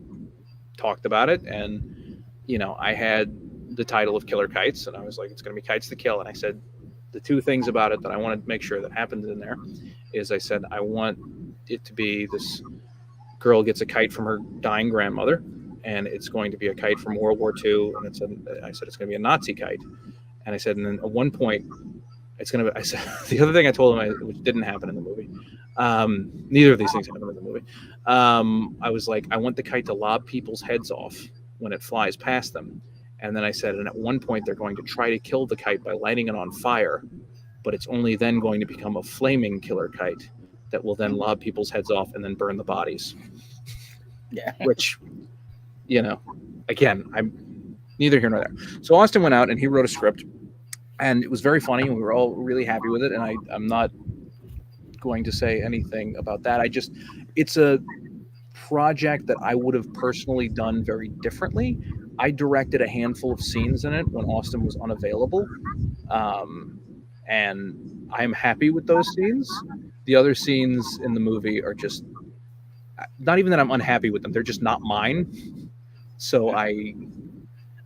talked about it, and, I had the title of Killer Kites, and I was like, it's going to be Kites to Kill. And I said, the two things about it that I wanted to make sure that happened in there is I said, I want it to be this girl gets a kite from her dying grandmother, and it's going to be a kite from World War II. And I said, it's going to be a Nazi kite. And I said, and then at one point, it's going to be, I said, the other thing I told him, which didn't happen in the movie, neither of these things happened in the movie. I was like, I want the kite to lob people's heads off when it flies past them. And then I said, and at one point, they're going to try to kill the kite by lighting it on fire, but it's only then going to become a flaming killer kite that will then lob people's heads off and then burn the bodies. Yeah. Which, again, I'm neither here nor there. So Austin went out and he wrote a script, and it was very funny, and we were all really happy with it. And I'm not going to say anything about that. It's a project that I would have personally done very differently. I directed a handful of scenes in it when Austin was unavailable. And I'm happy with those scenes. The other scenes in the movie are just not even that I'm unhappy with them. They're just not mine. So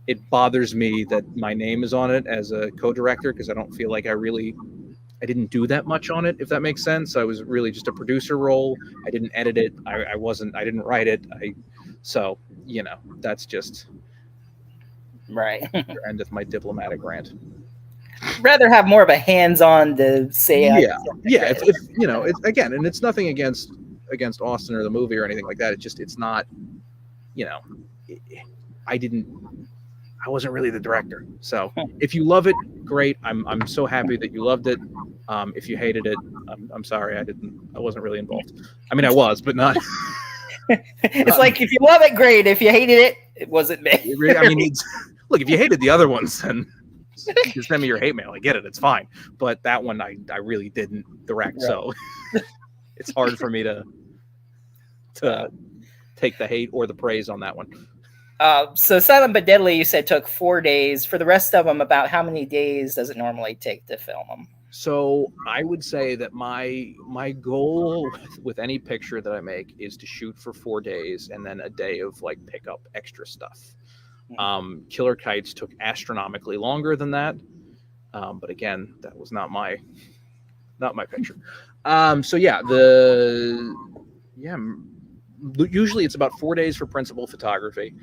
it bothers me that my name is on it as a co-director, because I don't feel like I didn't do that much on it, if that makes sense. I was really just a producer role. I didn't edit it. I didn't write it. That's just right. End of my diplomatic rant. Rather have more of a hands-on to say. Yeah. It's again, and it's nothing against Austin or the movie or anything like that. It's not, I wasn't really the director. So if you love it, great. I'm so happy that you loved it. If you hated it, I'm sorry. I wasn't really involved. I mean, I was, but not. It's like, if you love it, great. If you hated it, it wasn't me. I mean, look, if you hated the other ones, then just send me your hate mail. I get it. It's fine. But that one, I really didn't direct. Right. So it's hard for me to take the hate or the praise on that one. So Silent But Deadly, you said, took 4 days. For the rest of them, about how many days does it normally take to film them? So I would say that my goal with any picture that I make is to shoot for 4 days and then a day of pick up extra stuff. Mm-hmm. Killer Kites took astronomically longer than that, but again, that was not my picture. Usually it's about 4 days for principal photography,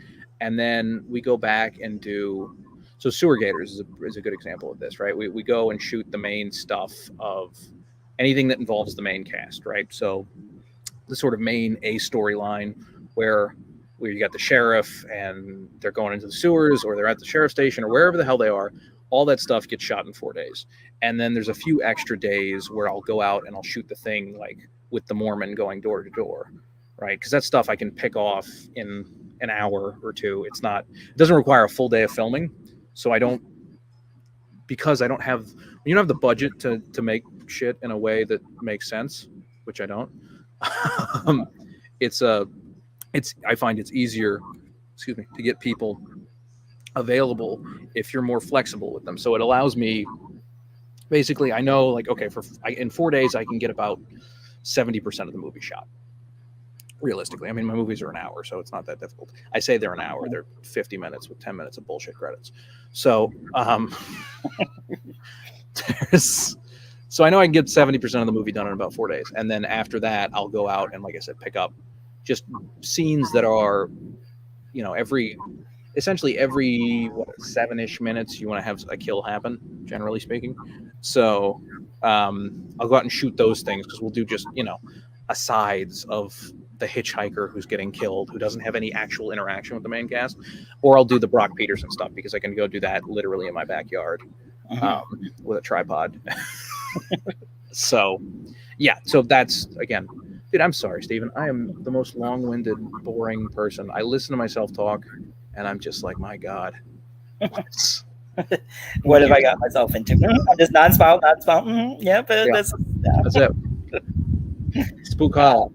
and then we go back and do. So Sewer Gators is a good example of this, right? We go and shoot the main stuff of anything that involves the main cast, right? So the sort of main A storyline where you got the sheriff and they're going into the sewers, or they're at the sheriff station, or wherever the hell they are, all that stuff gets shot in 4 days. And then there's a few extra days where I'll go out and I'll shoot the thing with the Mormon going door to door, right? Because that stuff I can pick off in an hour or two. It doesn't require a full day of filming. So because I don't have the budget to make shit in a way that makes sense, which I don't. I find it's easier, to get people available if you're more flexible with them. So it allows me, basically, I know in 4 days I can get about 70% of the movie shot. Realistically, I mean, my movies are an hour, so it's not that difficult. I say they're an hour; they're 50 minutes with 10 minutes of bullshit credits. So, so I know I can get 70% of the movie done in about 4 days, and then after that, I'll go out and, like I said, pick up just scenes that are, every 7-ish minutes, you want to have a kill happen, generally speaking. So, I'll go out and shoot those things, because we'll do just asides of the hitchhiker who's getting killed, who doesn't have any actual interaction with the main cast, or I'll do the Brock Peterson stuff, because I can go do that literally in my backyard with a tripod. So that's, again, dude, I'm sorry, Steven. I am the most long-winded, boring person. I listen to myself talk, and I'm just like, my God. What have I got myself into? I'm just non-spout. Yeah, but yeah. That's it. Spook Hall.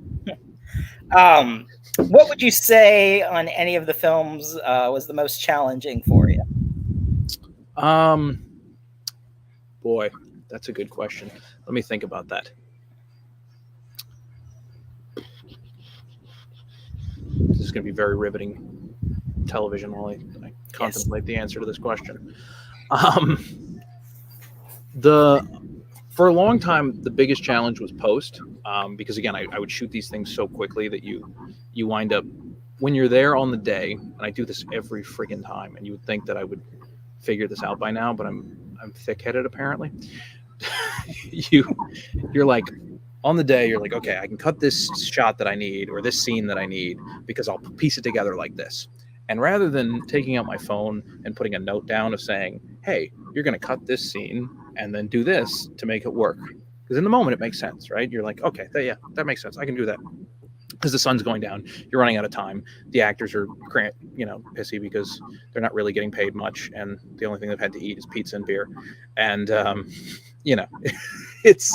What would you say on any of the films was the most challenging for you? Boy, that's a good question. Let me think about that. This is going to be very riveting television while I contemplate the answer to this question. For a long time, the biggest challenge was post, because again, I would shoot these things so quickly that you wind up, when you're there on the day, and I do this every friggin' time, and you would think that I would figure this out by now, but I'm thick-headed apparently. You're like, on the day, you're like, okay, I can cut this shot that I need or this scene that I need because I'll piece it together like this. And rather than taking out my phone and putting a note down of saying, hey, you're going to cut this scene and then do this to make it work. Because in the moment, it makes sense, right? You're like, okay, that makes sense. I can do that. Because the sun's going down, you're running out of time. The actors are, pissy because they're not really getting paid much, and the only thing they've had to eat is pizza and beer. And it's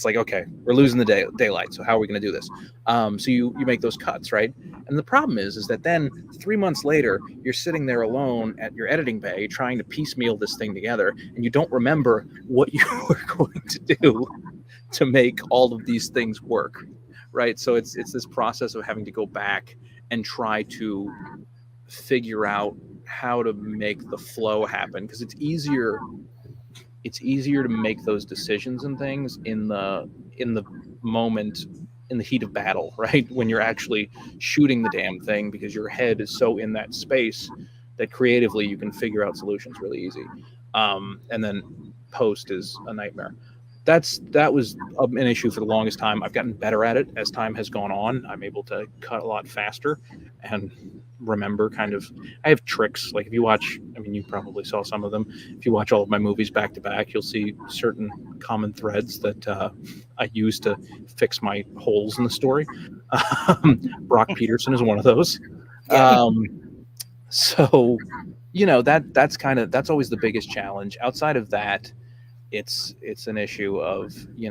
like, okay, we're losing the daylight. So how are we going to do this? So you make those cuts, right? And the problem is that then 3 months later, you're sitting there alone at your editing bay trying to piecemeal this thing together, and you don't remember what you were going to do to make all of these things work. Right. So it's this process of having to go back and try to figure out how to make the flow happen, because it's easier to make those decisions and things in the moment, in the heat of battle, right? When you're actually shooting the damn thing, because your head is so in that space that creatively you can figure out solutions really easy. And then post is a nightmare. That was an issue for the longest time. I've gotten better at it as time has gone on. I'm able to cut a lot faster and remember I have tricks. Like if you watch, you probably saw some of them. If you watch all of my movies back to back, you'll see certain common threads that I use to fix my holes in the story. Brock Peterson is one of those. So, that's always the biggest challenge. Outside of that, it's an issue of, I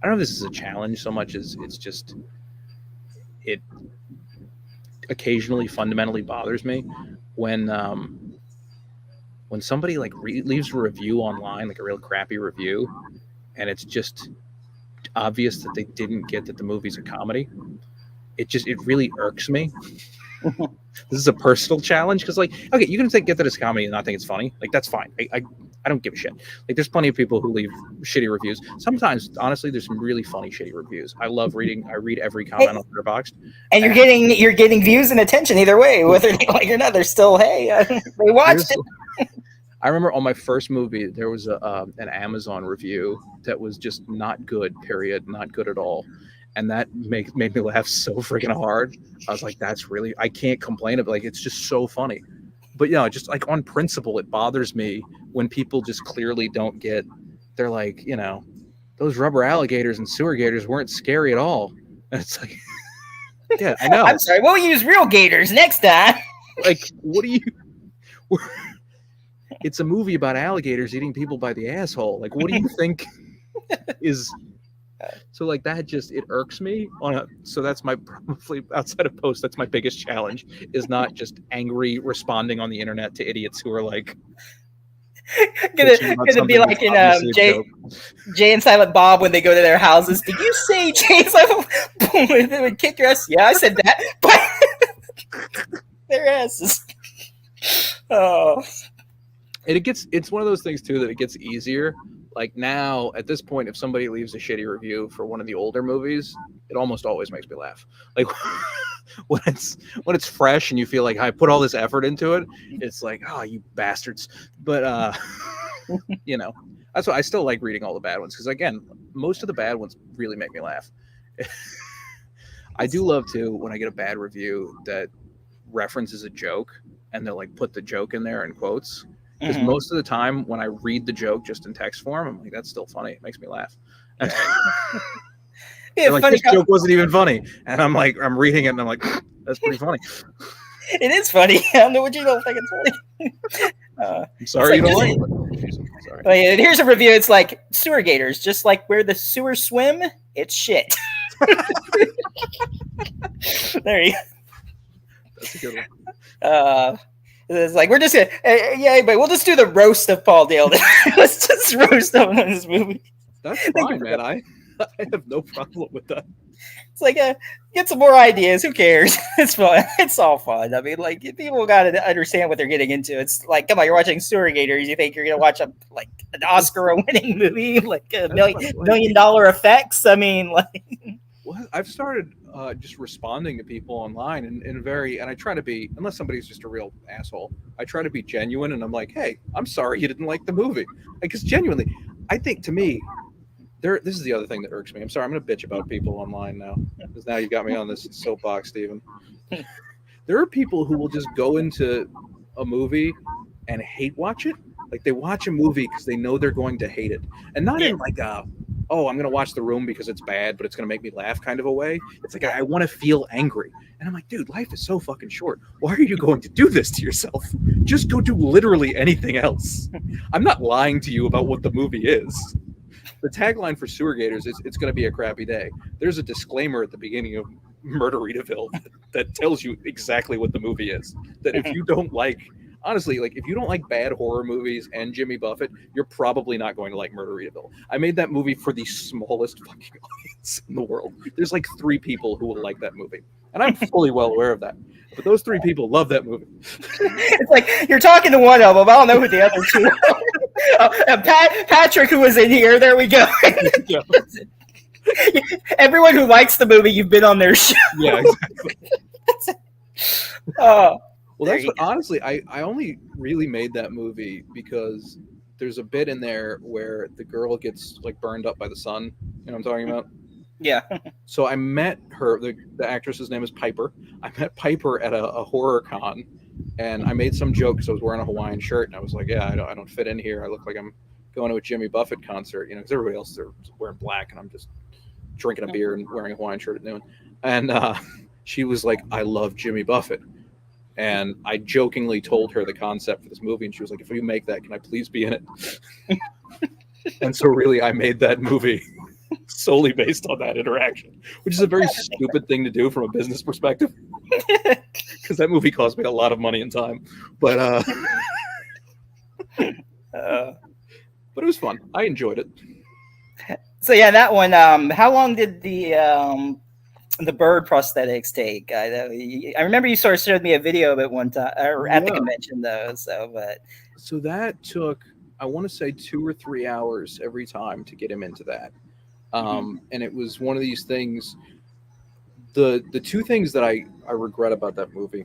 don't know if this is a challenge so much as it's just, it occasionally fundamentally bothers me when somebody leaves a review online, like a real crappy review, and it's just obvious that they didn't get that the movie's a comedy. It really irks me. This is a personal challenge, because okay, you can get that as comedy and not think it's funny. That's fine. I don't give a shit. There's plenty of people who leave shitty reviews. Sometimes, honestly, there's some really funny shitty reviews. I love reading. I read every comment on Letterboxd. And you're getting views and attention either way, whether they like it or not. They're still, hey, they watched it. I remember on my first movie, there was an Amazon review that was just not good. Period. Not good at all. And that made me laugh so freaking hard. I was like, I can't complain about it. It's just so funny. But just on principle, it bothers me when people just clearly don't get, they're like, those rubber alligators and sewer gators weren't scary at all. And it's like, yeah, I know. I'm sorry, we'll use real gators next time. What do you, it's a movie about alligators eating people by the asshole. What do you think is... So that it irks me so that's my, probably outside of post, that's my biggest challenge, is not just angry responding on the internet to idiots who are gonna be like in Jay and Silent Bob when they go to their houses. Did you say Jay and Silent Bob? They would kick your ass. Yeah, I said that. But their asses. Oh. It's one of those things too that it gets easier. Now, at this point, if somebody leaves a shitty review for one of the older movies, it almost always makes me laugh. When it's fresh and you feel like I put all this effort into it, it's like, oh, you bastards. But that's why I still like reading all the bad ones, because again, most of the bad ones really make me laugh. I do love too when I get a bad review that references a joke and they'll put the joke in there in quotes. Because most of the time when I read the joke just in text form, I'm like, that's still funny. It makes me laugh. This joke wasn't even funny. And I'm reading it and I'm like, that's pretty funny. It is funny. I don't know what you don't think it's funny. I'm sorry you don't like it. Sorry. Well, yeah, here's a review. It's like sewer gators, just like where the sewer swim, it's shit. There you go. That's a good one. It's like we're just gonna, yeah, but we'll just do the roast of Paul Dale. Let's just roast him in this movie. That's fine, man. I have no problem with that. It's like get some more ideas. Who cares? It's fun. It's all fun. I mean, like people got to understand what they're getting into. It's like, come on, you're watching Surrogators. You think you're gonna watch an Oscar-winning movie, like $1 million effects? I mean, like. Well, I've started just responding to people online and I try to be, unless somebody's just a real asshole, I try to be genuine, and I'm like, hey, I'm sorry you didn't like the movie. Because genuinely, I think to me, this is the other thing that irks me. I'm sorry, I'm going to bitch about people online now, because now you got me on this soapbox, Steven. There are people who will just go into a movie and hate watch it. Like they watch a movie because they know they're going to hate it, and not in like oh, I'm going to watch The Room because it's bad, but it's going to make me laugh kind of a way. It's like, I want to feel angry. And I'm like, dude, life is so fucking short. Why are you going to do this to yourself? Just go do literally anything else. I'm not lying to you about what the movie is. The tagline for Surrogators is, it's going to be a crappy day. There's a disclaimer at the beginning of Murderitaville that tells you exactly what the movie is. That if you don't like, honestly, like if you don't like bad horror movies and Jimmy Buffett, you're probably not going to like Murderitaville. I made that movie for the smallest fucking audience in the world. There's like 3 people who will like that movie, and I'm fully well aware of that. But those 3 people love that movie. It's like you're talking to one of them. I don't know who the other 2 are. Patrick, who was in here. There we go. Yeah. Everyone who likes the movie, you've been on their show. Yeah, exactly. Well, that's what, honestly, I only really made that movie because there's a bit in there where the girl gets like burned up by the sun. You know what I'm talking about? Yeah. So I met her, the actress's name is Piper. I met Piper at a horror con, and I made some joke because I was wearing a Hawaiian shirt, and I was like, yeah, I don't fit in here. I look like I'm going to a Jimmy Buffett concert, you know, because everybody else, they're wearing black, and I'm just drinking a beer and wearing a Hawaiian shirt at noon. And she was like, I love Jimmy Buffett. And I jokingly told her the concept for this movie, and she was like, if you make that, can I please be in it? And so really, I made that movie solely based on that interaction, which is a very stupid thing to do from a business perspective, because that movie cost me a lot of money and time. But but it was fun. I enjoyed it. So yeah, that one. How long did the bird prosthetics take? I remember you sort of showed me a video of it one time, or at the convention though. So that took, I want to say 2 or 3 hours every time to get him into that. And it was one of these things. The 2 things that I regret about that movie.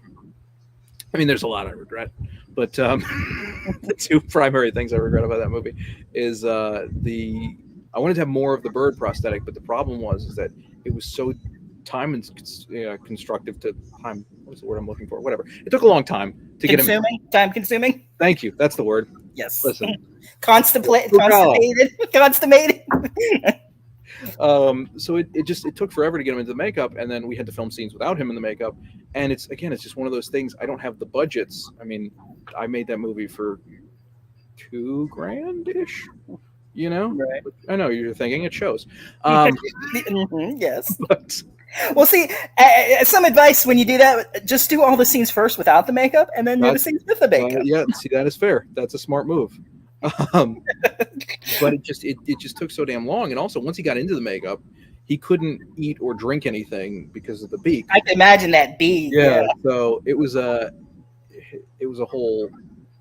I mean, there's a lot I regret, but the 2 primary things I regret about that movie is I wanted to have more of the bird prosthetic, but the problem is that it was so time and constructive to time. What's the word I'm looking for? Whatever. It took a long time to get him. Time consuming. Thank you. That's the word. Yes. Listen. Constipated. So it took forever to get him into the makeup, and then we had to film scenes without him in the makeup. And it's just one of those things. I don't have the budgets. I mean, I made that movie for $2,000-ish. You know, right. I know you're thinking it shows. Yes. But well, see, some advice when you do that: just do all the scenes first without the makeup, and then do the scenes with the makeup. Yeah, see, that is fair. That's a smart move. But it just took so damn long, and also once he got into the makeup, he couldn't eat or drink anything because of the beak. I can imagine that beak. Yeah. So it was a whole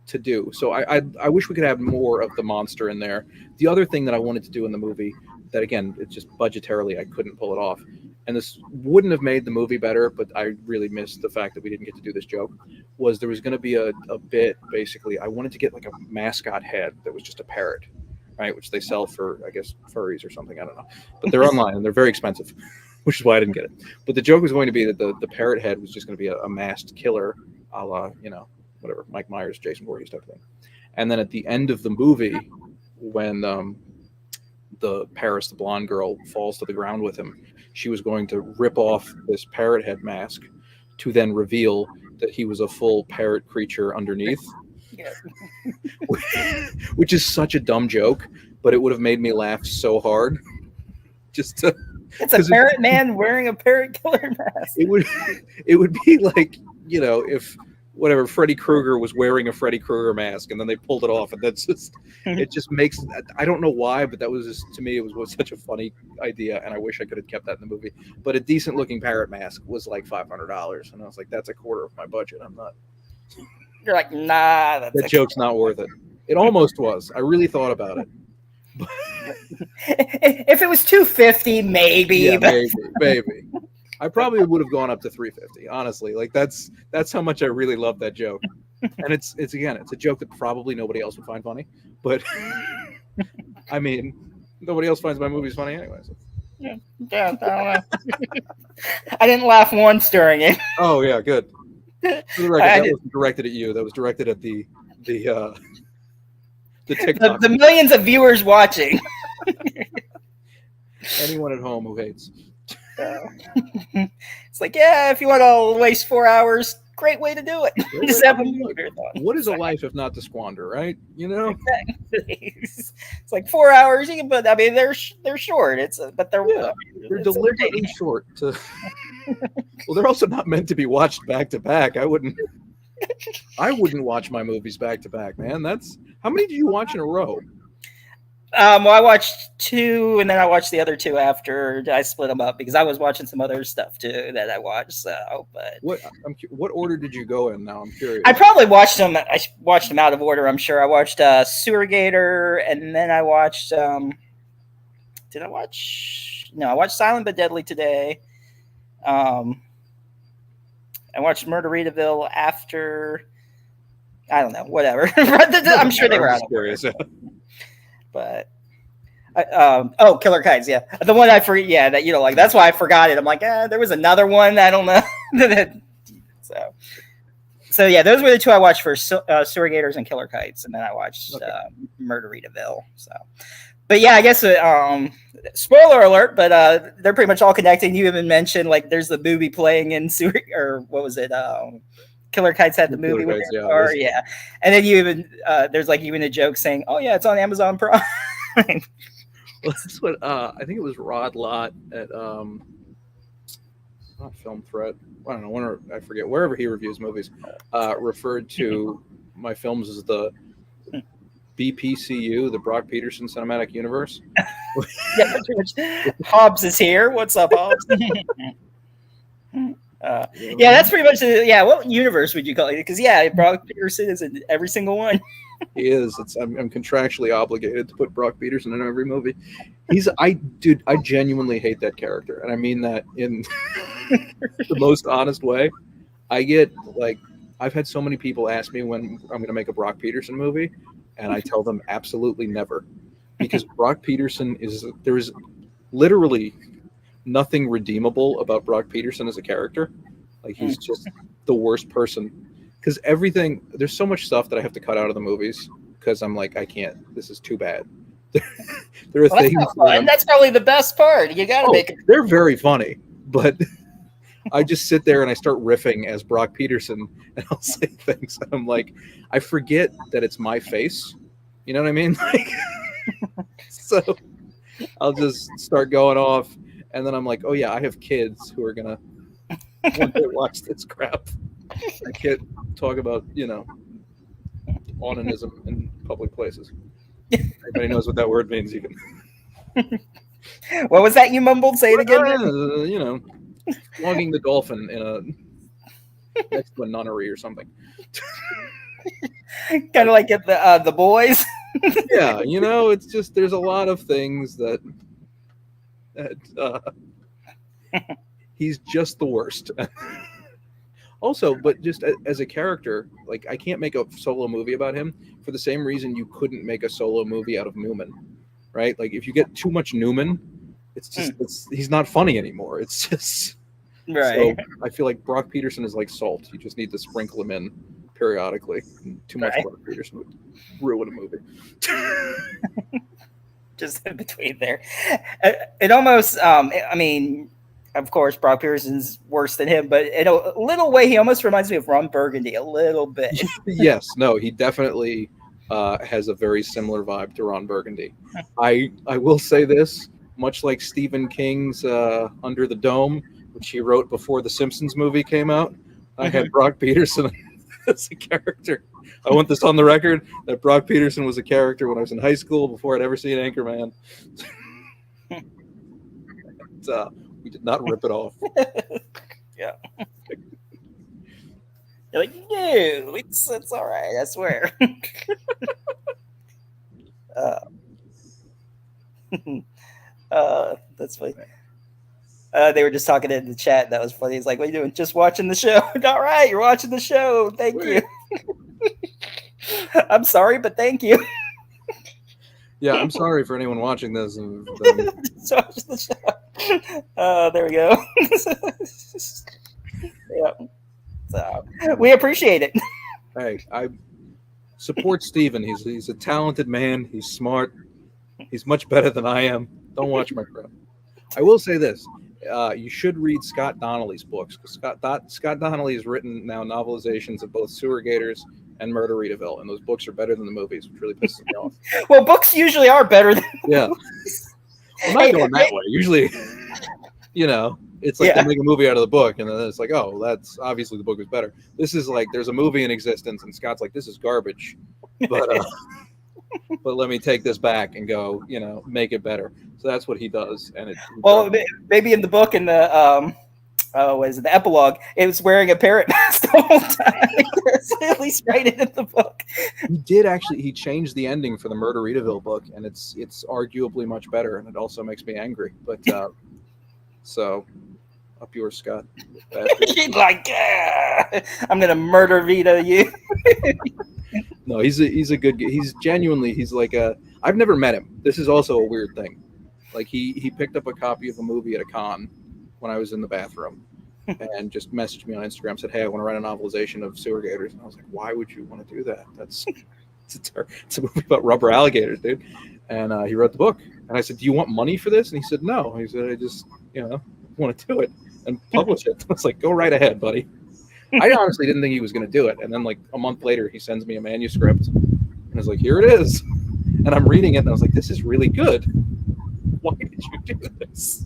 to do. So I wish we could have more of the monster in there. The other thing that I wanted to do in the movie that, again, it's just budgetarily I couldn't pull it off, and this wouldn't have made the movie better, but I really missed the fact that we didn't get to do this joke, was there was going to be a bit, basically, I wanted to get like a mascot head that was just a parrot, right, which they sell for, I guess, furries or something, I don't know, but they're online and they're very expensive, which is why I didn't get it. But the joke was going to be that the parrot head was just going to be a masked killer, a la, whatever, Mike Myers, Jason Voorhees type of thing. And then at the end of the movie, when the Paris, the blonde girl, falls to the ground with him, she was going to rip off this parrot head mask to then reveal that he was a full parrot creature underneath. Yeah. Which is such a dumb joke, but it would have made me laugh so hard. It's a parrot man wearing a parrot killer mask. It would be like, if whatever, Freddy Krueger was wearing a Freddy Krueger mask, and then they pulled it off, and that's just, it just makes, I don't know why, but that was just, to me, it was such a funny idea, and I wish I could have kept that in the movie. But a decent looking parrot mask was like $500, and I was like, that's a quarter of my budget. I'm not. You're like, nah, that joke's not worth it. It almost was. I really thought about it. If it was $250, maybe. Yeah, maybe. I probably would have gone up to $350. Honestly, like that's how much I really love that joke. And it's again, it's a joke that probably nobody else would find funny. But I mean, nobody else finds my movies funny anyway. So. Yeah, I don't know. I didn't laugh once during it. Oh yeah, good. For the record, that wasn't directed at you. That was directed at the TikTok. The millions of viewers watching. Anyone at home who hates. It's like, yeah, if you want to waste 4 hours, great way to do it. Just have a movie. What is a life if not to squander, right? You know, exactly. It's like 4 hours. You can, but I mean, they're short. But they're deliberately short. Well, they're also not meant to be watched back to back. I wouldn't watch my movies back to back, man. That's how many did you watch in a row? Well, I watched 2, and then I watched the other 2 after I split them up because I was watching some other stuff too that I watched. So, but what order did you go in? Now I'm curious. I probably watched them. I watched them out of order. I'm sure I watched Sewer Gator, and then I watched. Did I watch? No, I watched Silent but Deadly today. I watched Murderitaville after. I don't know. Whatever. I'm sure they were out of order. But Killer Kites, yeah, the one I forget, yeah, that like that's why I forgot it. I'm like, there was another one, I don't know. so yeah, those were the 2 I watched for Sewer Gators and Killer Kites, and then I watched Murderitaville. So, but yeah, I guess spoiler alert, but they're pretty much all connected. You even mentioned like there's the movie playing in Sewer, or what was it? Killer Kites had the movie with their car, yeah. And then you even there's like even a joke saying, "Oh yeah, it's on Amazon Prime." Well, that's what I think it was Rod Lott at not Film Threat. I don't know. I forget wherever he reviews movies. Referred to my films as the BPCU, the Brock Peterson Cinematic Universe. Yeah, pretty much. Hobbs is here. What's up, Hobbs? Yeah, that's pretty much what universe would you call it? Because Brock Peterson is in every single one. He is. I'm contractually obligated to put Brock Peterson in every movie. I genuinely hate that character, and I mean that in the most honest way. I've had so many people ask me when I'm going to make a Brock Peterson movie, and I tell them absolutely never, because Brock Peterson there's literally nothing redeemable about Brock Peterson as a character. Like he's just the worst person, because there's so much stuff that I have to cut out of the movies because I'm like, I can't, this is too bad. There are things that's probably the best part. You gotta make it. They're very funny, but I just sit there and I start riffing as Brock Peterson, and I'll say things and I'm like, I forget that it's my face, you know what I mean? So I'll just start going off. And then I'm like, oh yeah, I have kids who are gonna one day watch this crap. I can't talk about, onanism in public places. Everybody knows what that word means. You can. What was that you mumbled? Say it again. Flogging the dolphin next to a nunnery or something. Kind of like at the boys. Yeah, it's just there's a lot of things that he's just the worst. Also, but just as a character, like I can't make a solo movie about him for the same reason you couldn't make a solo movie out of Newman, right? Like if you get too much Newman, it's just he's not funny anymore. It's just right. So I feel like Brock Peterson is like salt. You just need to sprinkle him in periodically. Too much Brock Peterson would ruin a movie. Just in between there. It almost, I mean, of course, Brock Peterson's worse than him, but in a little way, he almost reminds me of Ron Burgundy a little bit. Yes, no, he definitely has a very similar vibe to Ron Burgundy. I will say this, much like Stephen King's Under the Dome, which he wrote before the Simpsons movie came out, I had Brock Peterson as a character. I want this on the record that Brock Peterson was a character when I was in high school before I'd ever seen Anchorman. We did not rip it off. Yeah. You're like, no, it's all right, I swear. That's funny. They were just talking in the chat. That was funny. He's like, what are you doing? Just watching the show. All right, you're watching the show. Thank you. I'm sorry, but thank you. Yeah, I'm sorry for anyone watching this. And, Just watch the show. There we go. Yeah. So, we appreciate it. Hey, I support Steven. He's a talented man. He's smart. He's much better than I am. Don't watch my crap. I will say this. You should read Scott Donnelly's books, because Scott Donnelly has written now novelizations of both Sewer Gators and Murder-Readaville, and those books are better than the movies, which really pisses me off. Well, books usually are better than Yeah. I'm not going that way. Usually, it's like they make a movie out of the book, and then it's like, oh, that's obviously the book is better. This is like there's a movie in existence, and Scott's like, this is garbage, but let me take this back and go, make it better. So that's what he does, and maybe in the book in the the epilogue, it was wearing a parrot mask the whole time. At least write it in the book. He changed the ending for the Murder-Readaville book, and it's arguably much better, and it also makes me angry. But so up yours, Scott. He's like, I'm gonna murder Vita you. No, he's a good. He's like I've never met him. This is also a weird thing. Like he picked up a copy of a movie at a con when I was in the bathroom, and just messaged me on Instagram, said, hey, I want to write a novelization of Sewer Gators. And I was like, why would you want to do that? It's a movie about rubber alligators, dude. And he wrote the book. And I said, do you want money for this? And he said, no. He said, I just, want to do it and publish it. I was like, go right ahead, buddy. I honestly didn't think he was going to do it. And then like a month later, he sends me a manuscript. And I was like, here it is. And I'm reading it. And I was like, this is really good. Why did you do this?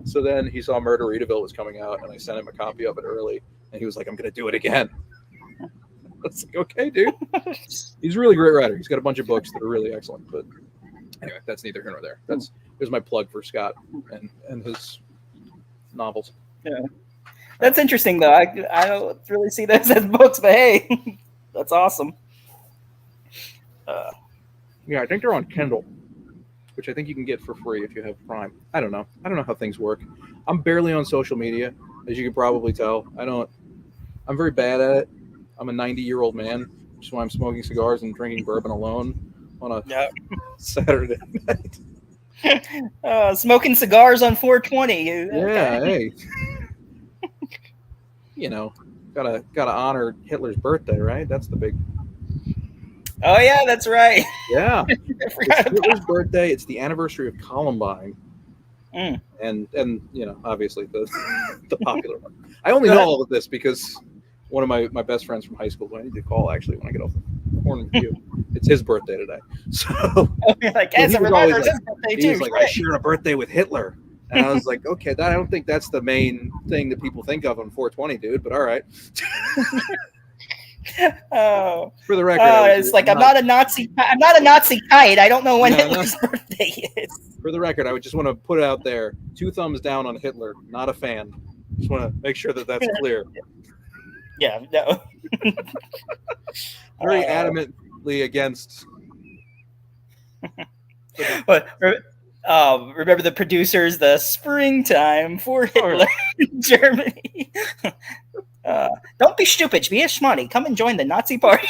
So then he saw Murder-Readaville was coming out, and I sent him a copy of it early, and he was like, I'm going to do it again. I was like, okay, dude. He's a really great writer. He's got a bunch of books that are really excellent. But anyway, that's neither here nor there. Here's my plug for Scott and his novels. Yeah. That's interesting, though. I don't really see those as books, but hey, that's awesome. Yeah, I think they're on Kindle, which I think you can get for free if you have Prime. I don't know how things work. I'm barely on social media, as you can probably tell. I'm very bad at it. I'm a 90-year-old man, which is why I'm smoking cigars and drinking bourbon alone on a Saturday night. Smoking cigars on 420. Yeah, hey. Gotta honor Hitler's birthday, right? That's the big. Oh yeah, that's right. Yeah, it's Hitler's birthday. It's the anniversary of Columbine, and obviously the popular one. I only know all of this because one of my best friends from high school, who I need to call actually when I get off the horn with you, it's his birthday today. So like, as a reminder, it's his birthday too. He was like, I shared a birthday with Hitler. And I was like, okay, I don't think that's the main thing that people think of on 420, dude, but all right. Oh, for the record, it's like I'm not a Nazi kite. I don't know when Hitler's birthday is. For the record, I would just want to put it out there: 2 thumbs down on Hitler. Not a fan. Just want to make sure that that's clear. Yeah, no. Very adamantly against. But remember the producers, the springtime for Hitler in Germany. Don't be stupid. Be a schmoney. Come and join the Nazi party.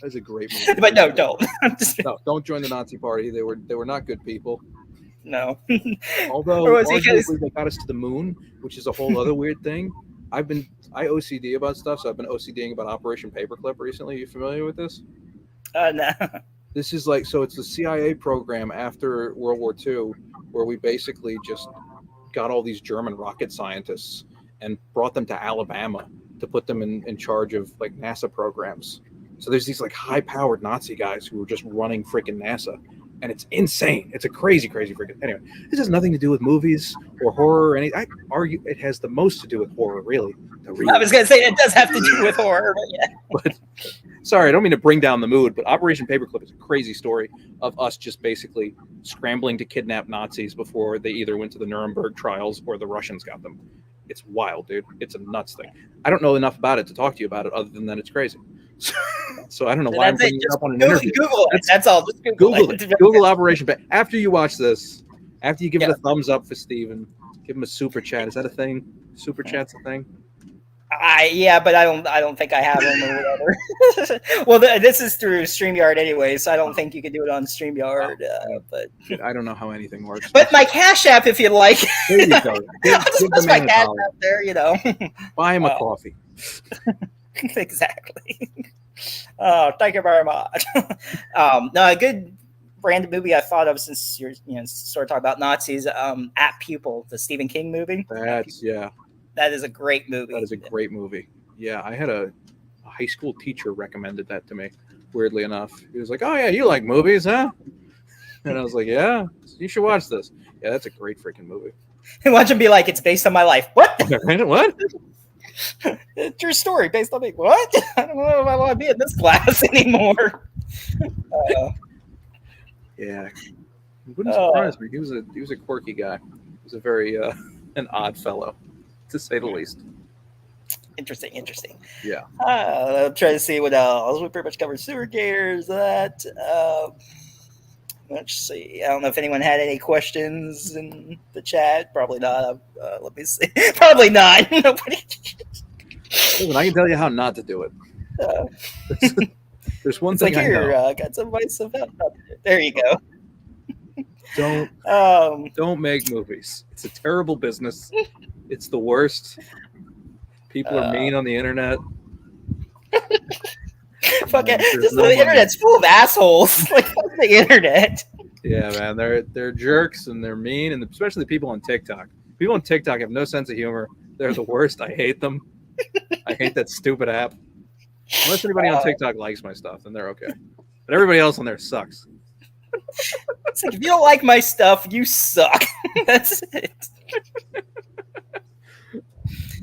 That's a great movie. But no, don't. No, don't join the Nazi party. They were not good people. No. Although arguably they got us to the moon, which is a whole other weird thing. I OCD about stuff, so I've been OCDing about Operation Paperclip recently. Are you familiar with this? No. This is like, so it's the CIA program after World War II, where we basically just got all these German rocket scientists and brought them to Alabama to put them in charge of like NASA programs. So there's these like high-powered Nazi guys who were just running freaking NASA. and it's insane. It's a crazy freaking. Anyway, this has nothing to do with movies or horror or anything. I argue it has the most to do with horror, really. I was going to say it does have to do with horror, but yeah. But sorry, I don't mean to bring down the mood, but Operation Paperclip is a crazy story of us just basically scrambling to kidnap Nazis before they either went to the Nuremberg trials or the Russians got them. It's wild, dude. It's a nuts thing. I don't know enough about it to talk to you about it other than that it's crazy. So I don't know why I'm bringing it up on an interview. Google it. That's all. Just Google it. Google Operation Paperclip. After you watch this, after you give it a thumbs up for Steven, give him a super chat. Is that a thing? Super chat's a thing? But I don't think I have them or whatever. Well, this is through StreamYard anyway, so I don't think you can do it on StreamYard. But I don't know how anything works. But my Cash App, if you like. There you go. Give my Cash App there, Buy him a coffee. Exactly. Oh, thank you very much. No, a good random movie I thought of since you're sort of talking about Nazis. At Pupil, the Stephen King movie. That is a great movie. That is a great movie. Yeah, I had a high school teacher recommended that to me, weirdly enough. He was like, "Oh, yeah, you like movies, huh?" And I was like, "Yeah, you should watch this." Yeah, that's a great freaking movie. And watch him be like, "It's based on my life." What? What? True story based on me. What? I don't know if I want to be in this class anymore. Yeah. It wouldn't surprise me. He was a quirky guy. He was a very an odd fellow, to say the least. Interesting. Yeah. I'm trying to see what else. We pretty much covered Sewer Gators. Let's see. I don't know if anyone had any questions in the chat. Probably not. Let me see. Probably not. Nobody. Listen, I can tell you how not to do it. There's one thing. Like, here, got some advice about. There you go. Don't make movies. It's a terrible business. It's the worst. People are mean on the internet. Fuck it. The internet's full of assholes. Like, fuck the internet. Yeah, man. They're jerks and they're mean, and especially the people on TikTok. People on TikTok have no sense of humor. They're the worst. I hate them. I hate that stupid app. Unless anybody on TikTok likes my stuff, then they're okay. But everybody else on there sucks. It's like, if you don't like my stuff, you suck. That's it.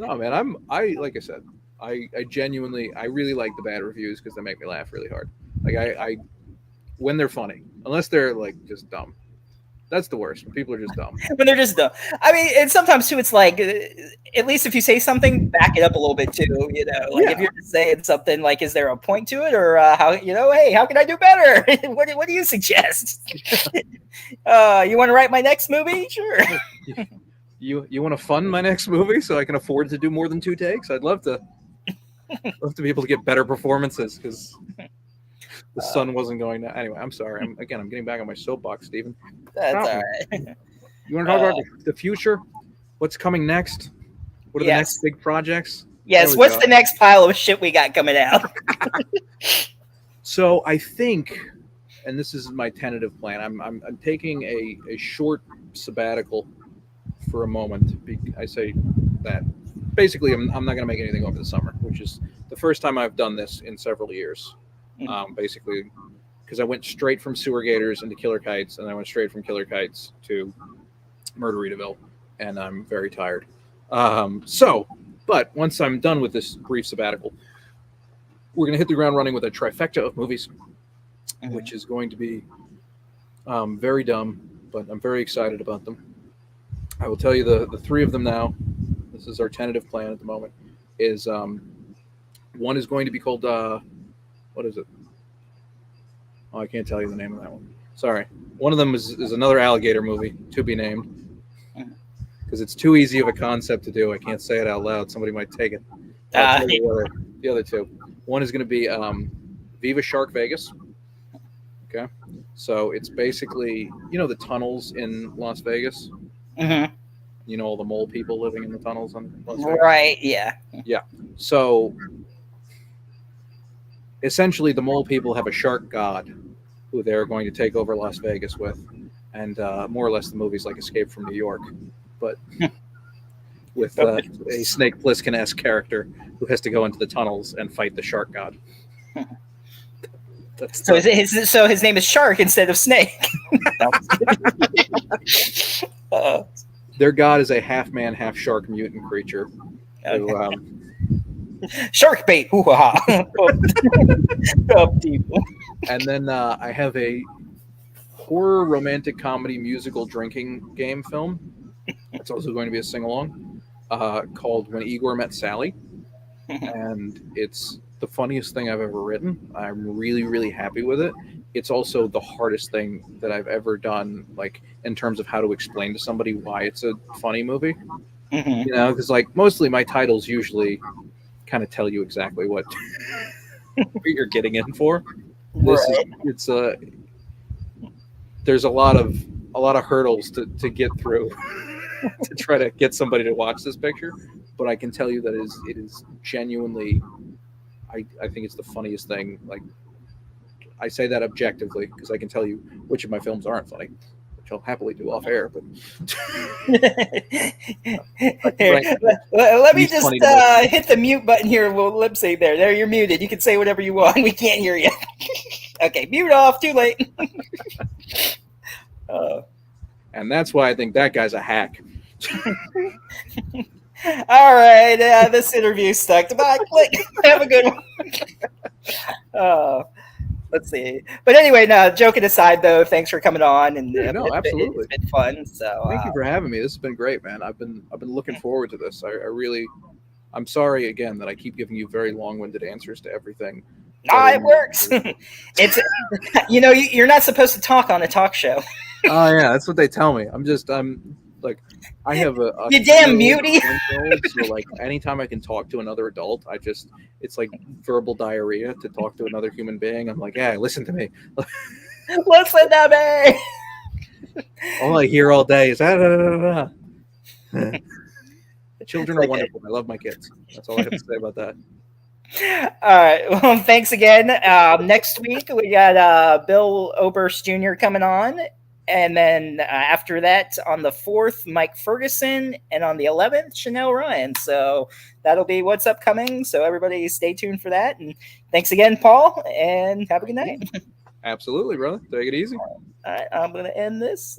No, man. Like I said, I genuinely, I really like the bad reviews because they make me laugh really hard. Like I when they're funny, unless they're like just dumb. That's the worst. When people are just dumb. When they're just dumb. I mean, and sometimes too, it's like, at least if you say something, back it up a little bit too. If you're just saying something, like, is there a point to it, or how? Hey, how can I do better? What do you suggest? You want to write my next movie? Sure. You want to fund my next movie so I can afford to do more than 2 takes? I'd love to be able to get better performances because the sun wasn't going to. Anyway, I'm sorry. I'm getting back on my soapbox, Steven. That's all right. You want to talk about the future? What's coming next? What are the next big projects? Yes. What's the next pile of shit we got coming out? So I think, and this is my tentative plan. I'm taking a short sabbatical for a moment. I say that basically I'm not going to make anything over the summer, which is the first time I've done this in several years. Basically, because I went straight from Sewer Gators into Killer Kites, and I went straight from Killer Kites to Murderitaville, and I'm very tired. But once I'm done with this brief sabbatical, we're going to hit the ground running with a trifecta of movies, which is going to be very dumb, but I'm very excited about them. I will tell you the 3 of them now. This is our tentative plan at the moment. Is one is going to be called what is it? Oh, I can't tell you the name of that one. Sorry. One of them is another alligator movie, to be named, because it's too easy of a concept to do. I can't say it out loud. Somebody might take it. The other 2. One is going to be Viva Shark Vegas. Okay. So it's basically, the tunnels in Las Vegas. Mm-hmm. All the mole people living in the tunnels in Las Vegas. Right, yeah. Yeah. So essentially the mole people have a shark god who they're going to take over Las Vegas with. And more or less the movie's like Escape from New York, but with a Snake Plissken-esque character who has to go into the tunnels and fight the shark god. So his name is Shark instead of Snake. Their god is a half man, half shark mutant creature. Who, shark bait. And then I have a horror romantic comedy musical drinking game film. It's also going to be a sing-along called When Igor Met Sally. And it's the funniest thing I've ever written. I'm really, really happy with it. It's also the hardest thing that I've ever done, like in terms of how to explain to somebody why it's a funny movie. You know, because like mostly my titles usually kind of tell you exactly what you're getting in for. There's a lot of hurdles to get through to try to get somebody to watch this picture, but I can tell you that it is genuinely. I think it's the funniest thing. Like, I say that objectively because I can tell you which of my films aren't funny, which I'll happily do off air. But here, let me just hit the mute button here. We'll lip sync there. There, you're muted. You can say whatever you want. We can't hear you. Okay, mute off. Too late. And that's why I think that guy's a hack. All right, this interview stuck. Bye. Click. Have a good one. Let's see. But anyway, no, joking aside, though, thanks for coming on. And absolutely, it's been fun. So thank you for having me. This has been great, man. I've been looking forward to this. I'm sorry again that I keep giving you very long-winded answers to everything. Nah, it works. It's you're not supposed to talk on a talk show. Oh yeah, that's what they tell me. I'm like, I have a you damn mutie. So like, anytime I can talk to another adult, it's like verbal diarrhea to talk to another human being. I'm like, yeah, listen to me. Listen to me. All I hear all day is children are wonderful. I love my kids. That's all I have to say about that. All right. Well, thanks again. Next week we got Bill Oberst Jr. coming on. And then after that, on the 4th, Mike Ferguson, and on the 11th, Chanel Ryan. So that'll be what's upcoming. So everybody stay tuned for that. And thanks again, Paul, and have a good night. Absolutely, brother. Take it easy. All right, I'm going to end this.